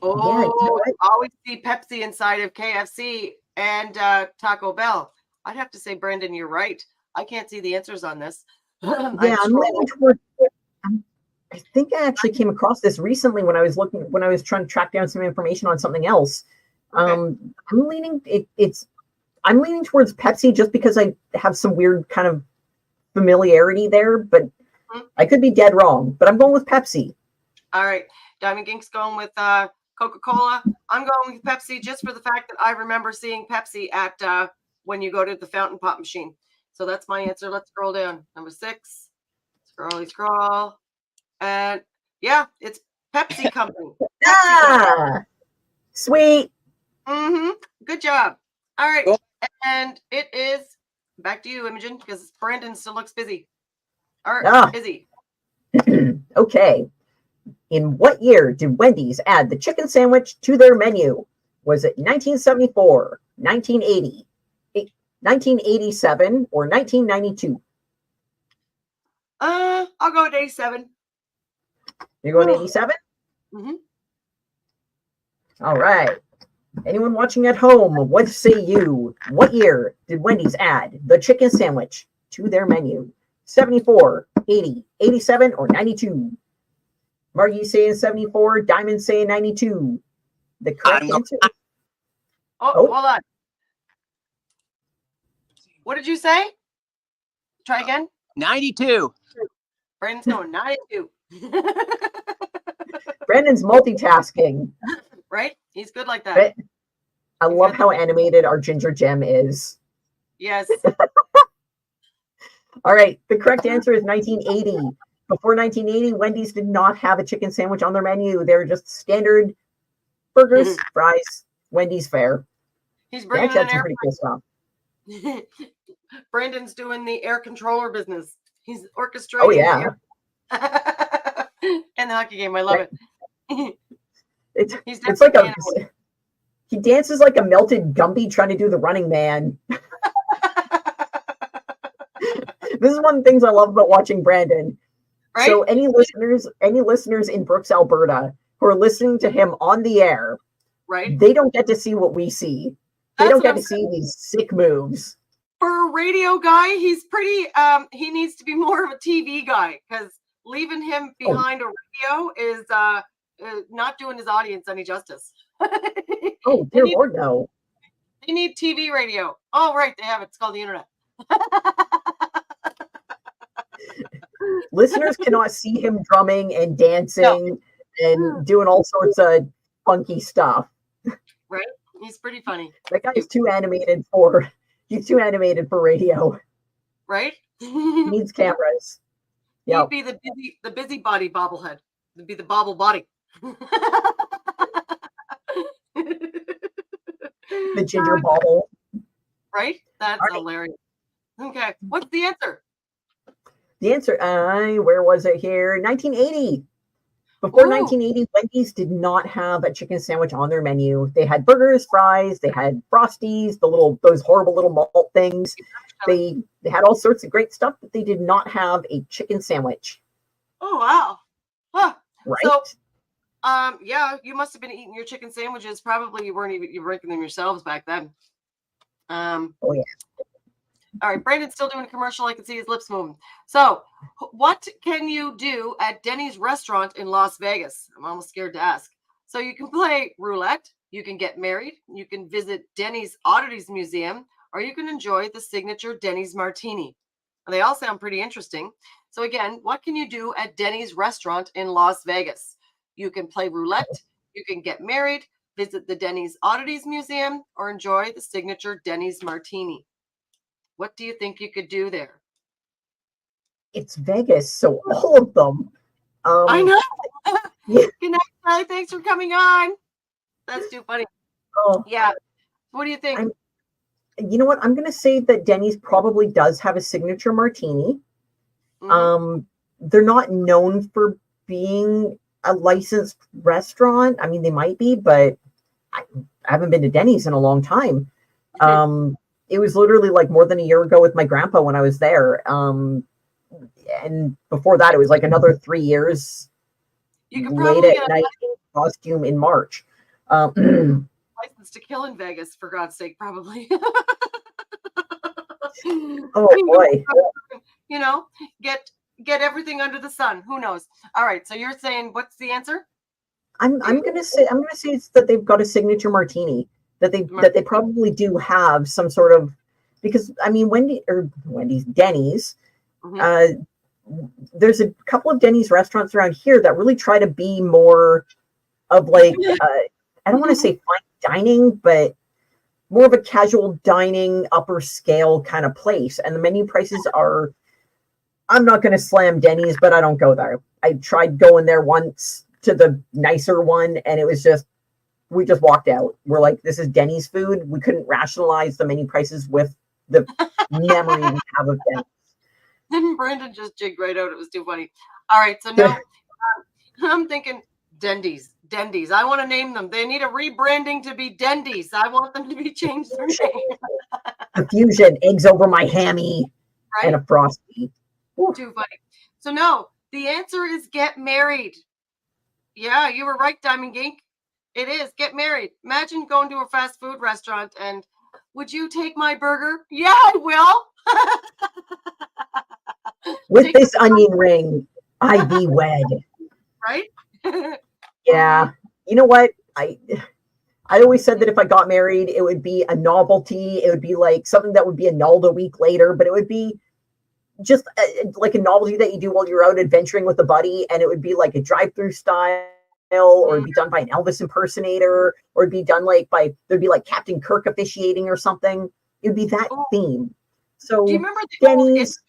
S2: Oh, I always see Pepsi inside of KFC and Taco Bell. I'd have to say, Brendan, you're right. I can't see the answers on this.
S3: I'm leaning toward. I think I actually came across this recently when I was trying to track down some information on something else. I'm leaning towards Pepsi just because I have some weird kind of familiarity there, but I could be dead wrong. But I'm going with Pepsi.
S2: All right, Diamond Gink's going with Coca-Cola. I'm going with Pepsi just for the fact that I remember seeing Pepsi at when you go to the fountain pop machine. So that's my answer. Let's scroll down. Number 6. Scroll. And yeah, it's Pepsi Company.
S3: Sweet.
S2: Good job. All right.
S1: Cool.
S2: And it is back to you, Imogen, because Brandon still looks busy. All right, busy.
S3: Okay. In what year did Wendy's add the chicken sandwich to their menu? Was it 1974, 1980, 1987 or 1992?
S2: I'll go with 87.
S3: You're going 87?
S2: Mm-hmm.
S3: All right. Anyone watching at home, what say you? What year did Wendy's add the chicken sandwich to their menu? 74, 80, 87, or 92? Margie saying 74, Diamond saying 92. The correct answer.
S2: Oh,
S3: Oh.
S2: hold on. What did you say? Try again.
S1: 92.
S2: Brandon's going 92.
S3: Brandon's multitasking.
S2: Right? He's good like that.
S3: I love how animated our ginger gem is.
S2: Yes.
S3: All right. The correct answer is 1980. Before 1980, Wendy's did not have a chicken sandwich on their menu. They were just standard burgers, fries, Wendy's fare.
S2: He's
S3: They
S2: bringing
S3: actually
S2: an
S3: had some
S2: air.
S3: pretty cool stuff.
S2: Brandon's doing the air controller business. He's orchestrating.
S3: Oh, yeah.
S2: And the hockey game. I love it.
S3: It's like he dances like a melted Gumby trying to do the Running Man. This is one of the things I love about watching Brandon.
S2: Right?
S3: So any listeners in Brooks, Alberta who are listening to him on the air,
S2: right?
S3: They don't get to see what we see. They don't get to see these sick moves.
S2: For a radio guy, he's pretty he needs to be more of a TV guy, because leaving him behind a radio is not doing his audience any justice.
S3: Oh, dear Lord, no.
S2: They need TV radio. Oh, right, they have it. It's called the internet.
S3: Listeners cannot see him drumming and dancing and doing all sorts of funky stuff.
S2: Right? He's pretty funny.
S3: That guy is too animated for radio.
S2: Right?
S3: He needs cameras.
S2: He'd be the busybody bobblehead. He'd be the bobble body.
S3: The ginger bobble.
S2: Right? That's hilarious. Okay. What's the answer?
S3: The answer, where was it here? 1980. Before 1980, Wendy's did not have a chicken sandwich on their menu. They had burgers, fries, they had Frosties, those horrible little malt things. They had all sorts of great stuff, but they did not have a chicken sandwich.
S2: Oh, wow. Huh.
S3: Right?
S2: So, yeah, you must have been eating your chicken sandwiches. Probably you were making them yourselves back then.
S3: Oh, yeah.
S2: All right, Brandon's still doing a commercial. I can see his lips moving. So, what can you do at Denny's restaurant in Las Vegas? I'm almost scared to ask. So, you can play roulette, you can get married, you can visit Denny's Oddities Museum, or you can enjoy the signature Denny's Martini. And they all sound pretty interesting. So, again, what can you do at Denny's restaurant in Las Vegas? You can play roulette, you can get married, visit the Denny's Oddities Museum, or enjoy the signature Denny's Martini. What do you think you could do there?
S3: It's Vegas, so all of them.
S2: I know.
S3: Yeah.
S2: Good night, Sally. Thanks for coming on. That's too funny.
S3: Oh,
S2: yeah. What do you think?
S3: You know what? I'm going to say that Denny's probably does have a signature martini. Mm-hmm. They're not known for being a licensed restaurant. I mean, they might be, but I haven't been to Denny's in a long time. It was literally like more than a year ago with my grandpa when I was there. And before that, it was like another 3 years
S2: you could
S3: late at night in costume in March.
S2: License to kill in Vegas, for God's sake, probably.
S3: Oh, boy.
S2: You know, get everything under the sun. Who knows? All right. So you're saying, what's the answer?
S3: I'm gonna say it's that they've got a signature martini. That they probably do have some sort of, because I mean Denny's. Mm-hmm. There's a couple of Denny's restaurants around here that really try to be more of like I don't want to say fine dining, but more of a casual dining, upper scale kind of place. And the menu prices are, I'm not going to slam Denny's, but I don't go there. I tried going there once to the nicer one, and it was just, we just walked out. We're like, this is Denny's food. We couldn't rationalize the menu prices with the memory we have of Denny's.
S2: Then Brandon just jigged right out. It was too funny. All right. So now I'm thinking Denny's. Dendies. I want to name them. They need a rebranding to be Dendies. I want them to be changed their name.
S3: The fusion, eggs over my hammy,
S2: Right?
S3: and a frosty.
S2: Too funny. So no, the answer is get married. Yeah, you were right, Diamond Gink. It is get married. Imagine going to a fast food restaurant and would you take my burger? Yeah, I will.
S3: With this onion ring, I be wed.
S2: Right?
S3: Yeah. You know what? I always said that if I got married, it would be a novelty. It would be like something that would be annulled a week later, but it would be just like a novelty that you do while you're out adventuring with a buddy, and it would be like a drive-through style, or it'd be done by an Elvis impersonator, or it'd be done like there'd be like Captain Kirk officiating or something. It would be that theme. So
S2: do you remember the old It store?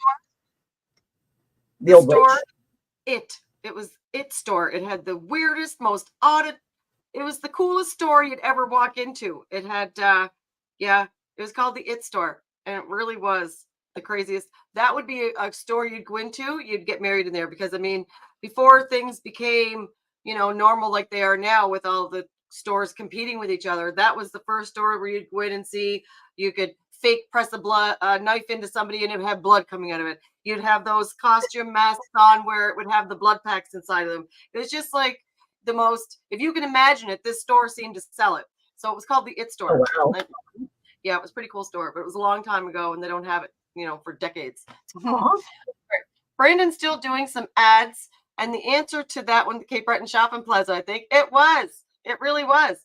S3: The old
S2: store? It was It store. It had the weirdest, most odd. It was the coolest store you'd ever walk into. It had, it was called the It store, and it really was the craziest. That would be a store you'd go into. You'd get married in there because, I mean, before things became, normal like they are now with all the stores competing with each other, that was the first store where you'd go in and see you could fake press a knife into somebody and it would have blood coming out of it. You'd have those costume masks on where it would have the blood packs inside of them. It was just like the most, if you can imagine it, this store seemed to sell it. So it was called the It store.
S3: Oh, wow.
S2: Yeah, it was a pretty cool store, but it was a long time ago and they don't have it, for decades. Brandon's still doing some ads, and the answer to that one, the Cape Breton Shopping Plaza, I think it really was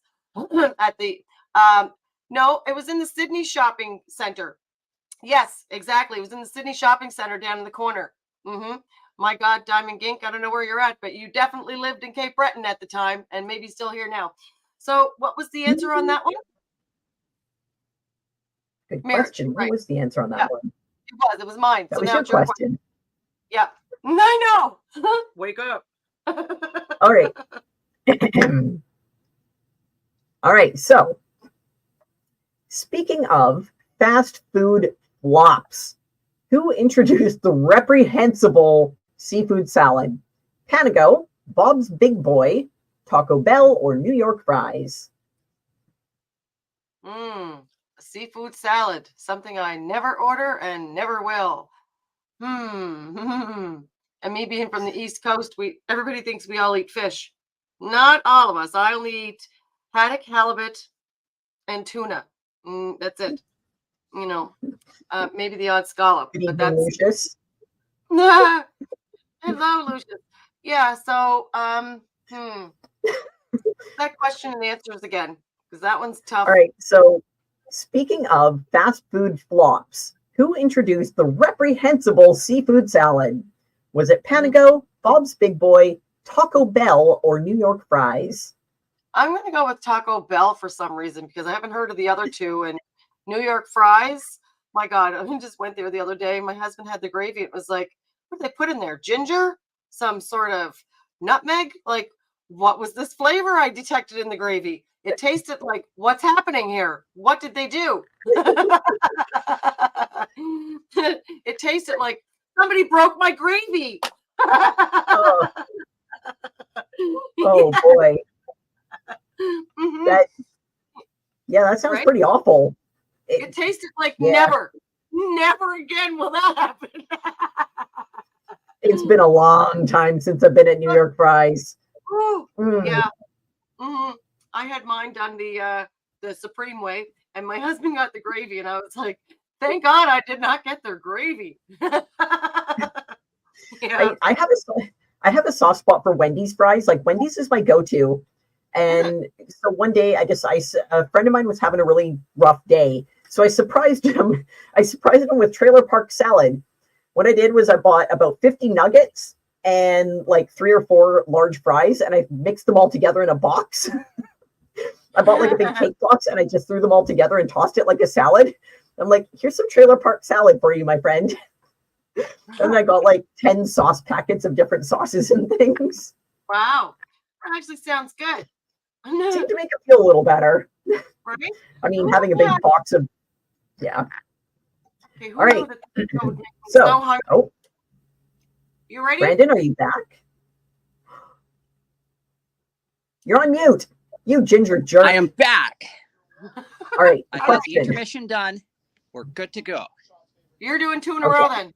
S2: at the, no, it was in the Sydney Shopping Center. Yes, exactly. It was in the Sydney Shopping Center down in the corner. My God, Diamond Gink, I don't know where you're at, but you definitely lived in Cape Breton at the time and maybe still here now. So what was the answer on that one?
S3: Good question. What was the answer on that one?
S2: It was mine.
S3: That was your question.
S2: Yeah. I know. Wake up.
S3: All right. All right. So, speaking of fast food flops, who introduced the reprehensible seafood salad? Panago, Bob's Big Boy, Taco Bell, or New York Fries?
S2: A seafood salad, something I never order and never will. And me being from the East Coast, everybody thinks we all eat fish. Not all of us. I only eat haddock, halibut, and tuna. That's it. Maybe the odd scallop. But that's
S3: Lucius.
S2: Hello, Lucius. Yeah. So, that question and answers again, because that one's tough.
S3: All right. So, speaking of fast food flops, who introduced the reprehensible seafood salad? Was it Panago, Bob's Big Boy, Taco Bell, or New York Fries?
S2: I'm going to go with Taco Bell for some reason because I haven't heard of the other two. And New York Fries, my God, I just went there the other day. My husband had the gravy. It was like, what did they put in there? Ginger? Some sort of nutmeg? Like, what was this flavor I detected in the gravy? It tasted like, what's happening here? What did they do? It tasted like somebody broke my gravy.
S3: Oh boy. That sounds
S2: right?
S3: pretty awful.
S2: It tasted like never again will that happen.
S3: It's been a long time since I've been at New York Fries.
S2: Yeah. I had mine done the Supreme way, and my husband got the gravy, and I was like, thank God I did not get their gravy. Yeah.
S3: I have a soft spot for Wendy's fries. Like, Wendy's is my go-to. And so one day, a friend of mine was having a really rough day. So I surprised him. With trailer park salad. What I did was I bought about 50 nuggets and like 3 or 4 large fries, and I mixed them all together in a box. I bought like a big cake box, and I just threw them all together and tossed it like a salad. I'm like, here's some trailer park salad for you, my friend. And I got like 10 sauce packets of different sauces and things.
S2: Wow. That actually sounds good.
S3: Seemed to make it feel a little better.
S2: Right?
S3: I mean, having a big box of, yeah.
S2: Okay,
S3: all right.
S2: So, you ready?
S3: Brandon, are you back? You're on mute. You ginger jerk.
S1: I am back.
S3: All right.
S1: I got the
S3: Question.
S1: intermission done. We're good to go.
S2: You're doing 2 in a row then.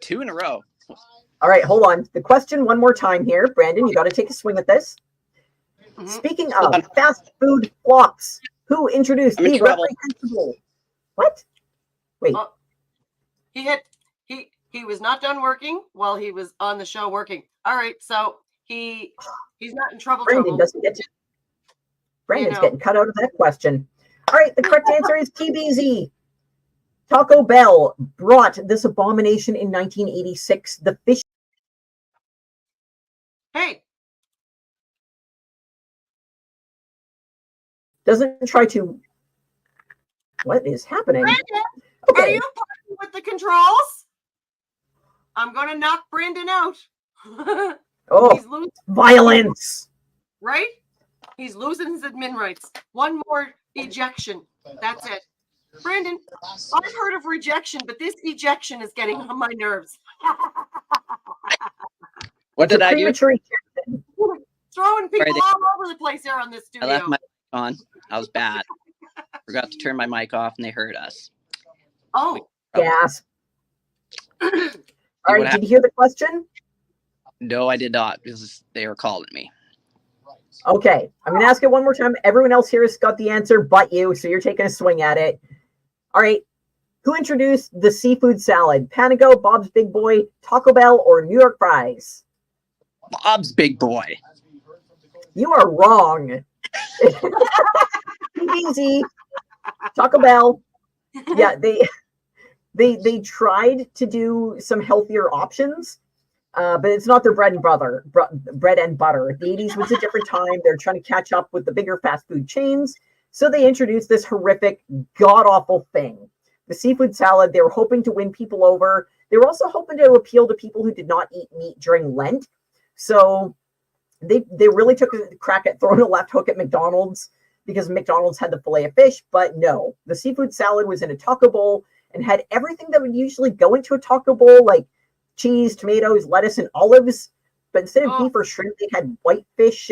S1: 2 in a row.
S3: All right, hold on. The question one more time here. Brandon, you got to take a swing at this.
S2: Mhm.
S3: Speaking of fast food flops, who introduced
S1: I'm in
S3: the
S1: trouble.
S3: reprehensible? What? Wait.
S2: Oh, he was not done working while he was on the show working. All right, so he's not in trouble.
S3: Brandon doesn't get to. Brandon's
S2: know.
S3: getting cut out of that question. All right, the correct answer is TBZ. Taco Bell brought this abomination in 1986. The fish.
S2: Hey,
S3: Doesn't try to. What is happening?
S2: Brandon, are
S3: Okay.
S2: you playing with the controls? I'm gonna knock Brandon out.
S3: Oh,
S2: He's losing,
S3: violence.
S2: right? He's losing his admin rights. One more ejection. That's it. Brandon, I've heard of rejection, but this ejection is getting on my nerves.
S1: What did I do?
S3: Premature ejection.
S2: Throwing people
S1: Right.
S2: all over the place here on this
S1: I left
S2: studio.
S1: my mic on. I was bad. Forgot to turn my mic off and they heard us.
S2: Oh,
S3: Gas. All
S1: what
S3: right, did
S1: happened?
S3: you hear the question?
S1: No, I did not because they were calling me.
S3: Okay, I'm going to ask it one more time. Everyone else here has got the answer but you, so you're taking a swing at it. All right, who introduced the seafood salad? Panago, Bob's Big Boy, Taco Bell, or New York Fries?
S1: Bob's Big Boy.
S3: You are wrong. Easy. Taco Bell. Yeah, they tried to do some healthier options, but it's not their bread and butter. Bread and butter. The 80s was a different time. They're trying to catch up with the bigger fast food chains, so they introduced this horrific, god-awful thing. The seafood salad. They were hoping to win people over. They were also hoping to appeal to people who did not eat meat during Lent. So they really took a crack at throwing a left hook at McDonald's because McDonald's had the filet of fish, but no. The seafood salad was in a taco bowl and had everything that would usually go into a taco bowl, like cheese, tomatoes, lettuce, and olives. But instead of beef or shrimp, they had white fish,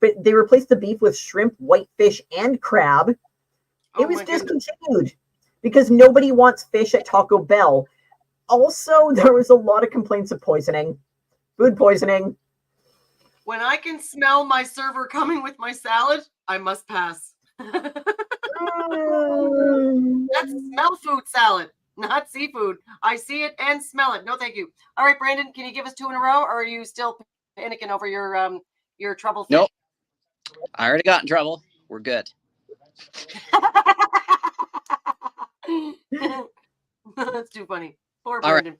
S3: but they replaced the beef with shrimp, white fish, and crab. It was discontinued because nobody wants fish at Taco Bell. Also, there was a lot of complaints of poisoning, food poisoning.
S2: When I can smell my server coming with my salad, I must pass. That's smell food salad, not seafood. I see it and smell it. No, thank you. All right, Brandon, can you give us 2 in a row, or are you still panicking over your trouble fish?
S1: Nope. I already got in trouble. We're good.
S2: That's too funny. Poor
S1: All right.
S2: Brandon.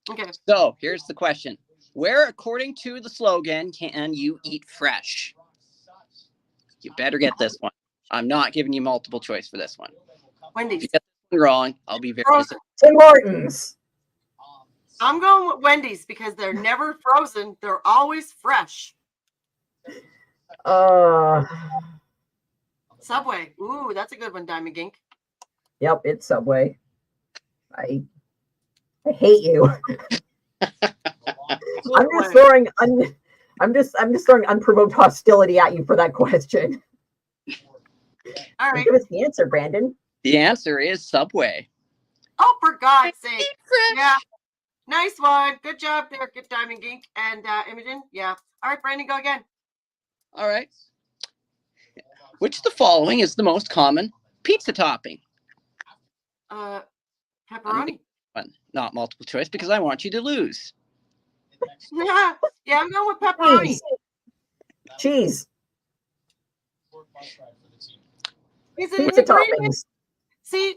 S2: Okay.
S1: So here's the question. Where, according to the slogan, can you eat fresh? You better get this one. I'm not giving you multiple choice for this one. If
S2: Wendy's.
S1: you get this one wrong, I'll be very
S2: Frozen.
S3: Tim Hortons.
S2: I'm going with Wendy's because they're never frozen. They're always fresh. Subway. Ooh, that's a good one, Diamond Gink.
S3: Yep, it's Subway. I hate you. I'm just throwing unprovoked hostility at you for that question.
S2: All right.
S3: Give us the answer, Brandon.
S1: The answer is Subway.
S2: Oh, for God's sake. Yeah. Nice one. Good job there, good Diamond Gink and Imogen. Yeah. All right, Brandon, go again.
S1: All right. Which of the following is the most common pizza topping?
S2: Pepperoni.
S1: One, not multiple choice because I want you to lose.
S2: Yeah, I'm going with pepperoni.
S3: Cheese.
S2: Is it
S3: Pizza
S2: an ingredient?
S3: toppings.
S2: See,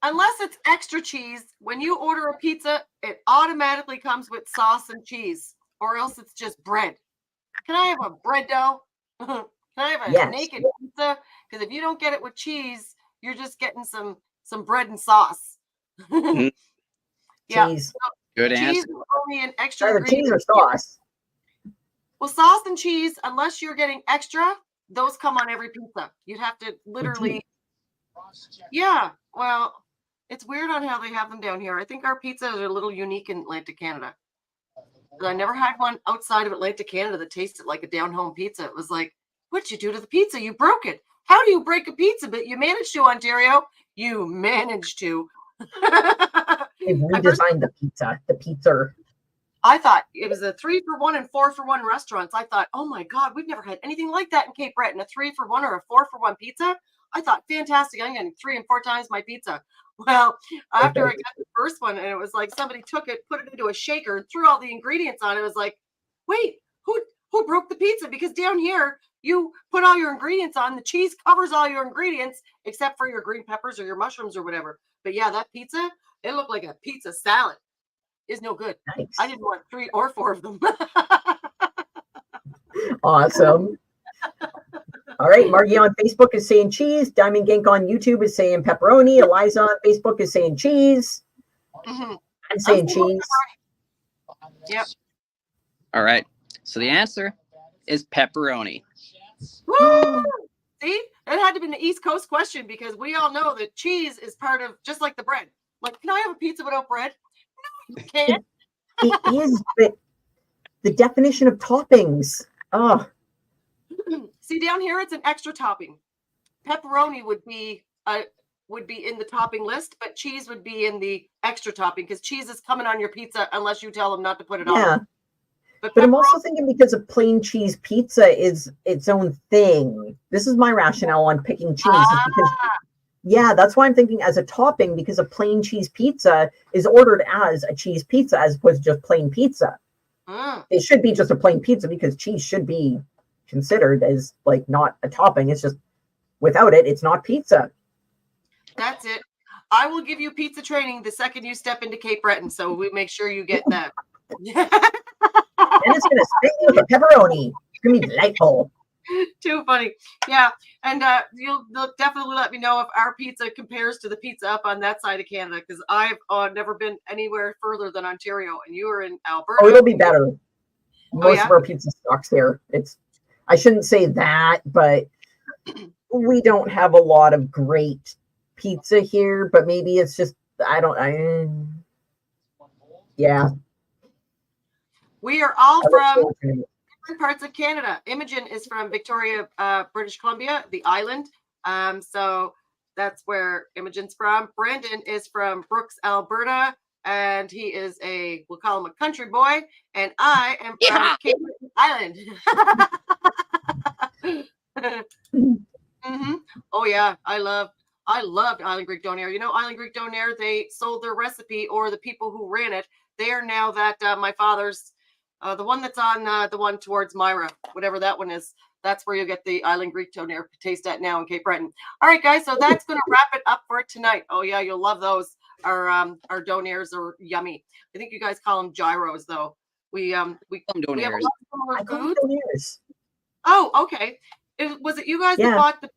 S2: unless it's extra cheese, when you order a pizza, it automatically comes with sauce and cheese, or else it's just bread. Can I have a bread dough? Can I have a naked pizza? Because if you don't get it with cheese, you're just getting some bread and sauce. Yeah.
S3: Cheese.
S1: Good
S2: Cheese
S1: answer.
S2: is only an extra
S3: Either
S2: ingredient.
S3: cheese or sauce.
S2: Well, sauce and cheese, unless you're getting extra, those come on every pizza. You'd have to literally. Yeah. Well, it's weird on how they have them down here. I think our pizzas are a little unique in Atlantic Canada. I never had one outside of Atlantic, Canada that tasted like a down-home pizza. It was like, what'd you do to the pizza? You broke it. How do you break a pizza? But you managed to, Ontario. You managed to.
S3: They've redesigned the pizza.
S2: I thought it was a 3-for-1 and 4-for-1 restaurants. I thought, oh my God, we've never had anything like that in Cape Breton. A 3-for-1 or a 4-for-1 pizza. I thought, fantastic. I'm getting 3 and 4 times my pizza. Well, after I got the first one, and it was like somebody took it, put it into a shaker, and threw all the ingredients on it. It was like, wait, who broke the pizza? Because down here, you put all your ingredients on. The cheese covers all your ingredients, except for your green peppers or your mushrooms or whatever. But yeah, that pizza, it looked like a pizza salad. Is no good.
S3: Nice.
S2: I didn't want 3 or 4 of them.
S3: Awesome. All right, Margie on Facebook is saying cheese. Diamond Gink on YouTube is saying pepperoni. Eliza on Facebook is saying cheese.
S2: Mm-hmm.
S3: I'm saying cheese.
S2: Yep.
S1: All right. So the answer is pepperoni.
S2: Woo! See, it had to be an East Coast question because we all know that cheese is part of, just like the bread. Like, can I have a pizza without bread? No, you can't.
S3: It is, but the definition of toppings. Oh,
S2: See, down here it's an extra topping. Pepperoni would be in the topping list, but cheese would be in the extra topping because cheese is coming on your pizza unless you tell them not to put it
S3: yeah.
S2: on.
S3: But I'm also thinking because a plain cheese pizza is its own thing. This is my rationale on picking cheese. Is because, yeah, that's why I'm thinking as a topping, because a plain cheese pizza is ordered as a cheese pizza as opposed to just plain pizza. It should be just a plain pizza because cheese should be considered as like not a topping. It's just without it, it's not pizza.
S2: That's it. I will give you pizza training the second you step into Cape Breton, so we make sure you get that.
S3: And it's gonna stick with a pepperoni. It's gonna be delightful.
S2: Too funny. Yeah. And you'll definitely let me know if our pizza compares to the pizza up on that side of Canada, because I've never been anywhere further than Ontario, and you are in Alberta.
S3: Oh, it'll be better. Most
S2: yeah?
S3: of our pizza stocks here. I shouldn't say that, but we don't have a lot of great pizza here, but maybe it's just yeah.
S2: We are all from different parts of Canada. Imogen is from Victoria, British Columbia, the island. So that's where Imogen's from. Brandon is from Brooks, Alberta, and he is we'll call him a country boy. And I am from Cape Breton Island. Mm-hmm. Oh yeah, I loved Island Greek Donair. You know, Island Greek Donair, they sold their recipe, or the people who ran it. They are now that my father's, the one that's on the one towards Myra, whatever that one is. That's where you'll get the Island Greek Donair taste at now in Cape Breton. All right, guys, so that's going to wrap it up for tonight. Oh yeah, you'll love those. Our Donairs are yummy. I think you guys call them gyros, though. We have a lot of similar foods. Oh, okay. Was it you guys that bought the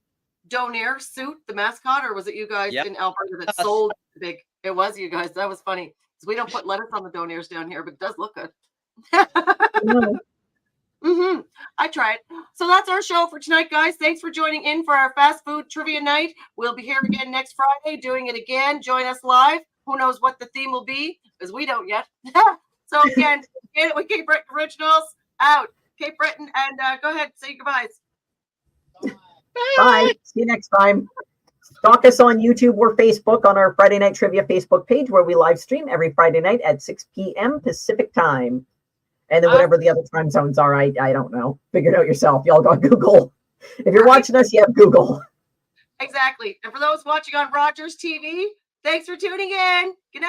S2: Donair suit, the mascot, or was it you guys in Alberta that sold the big? It was you guys. That was funny because we don't put lettuce on the Donairs down here, but it does look good. Mm-hmm. I tried. So that's our show for tonight, guys. Thanks for joining in for our fast food trivia night. We'll be here again next Friday, doing it again. Join us live. Who knows what the theme will be, because we don't yet. So again, get it with Cape Breton Originals out. Cape Breton, and go ahead, say goodbyes.
S3: Bye. See you next time. Stalk us on YouTube or Facebook on our Friday Night Trivia Facebook page, where we live stream every Friday night at 6 p.m. Pacific time. And then whatever the other time zones are, I don't know. Figure it out yourself. Y'all got Google. If you're watching us, you have Google.
S2: Exactly. And for those watching on Rogers TV, thanks for tuning in. Good night.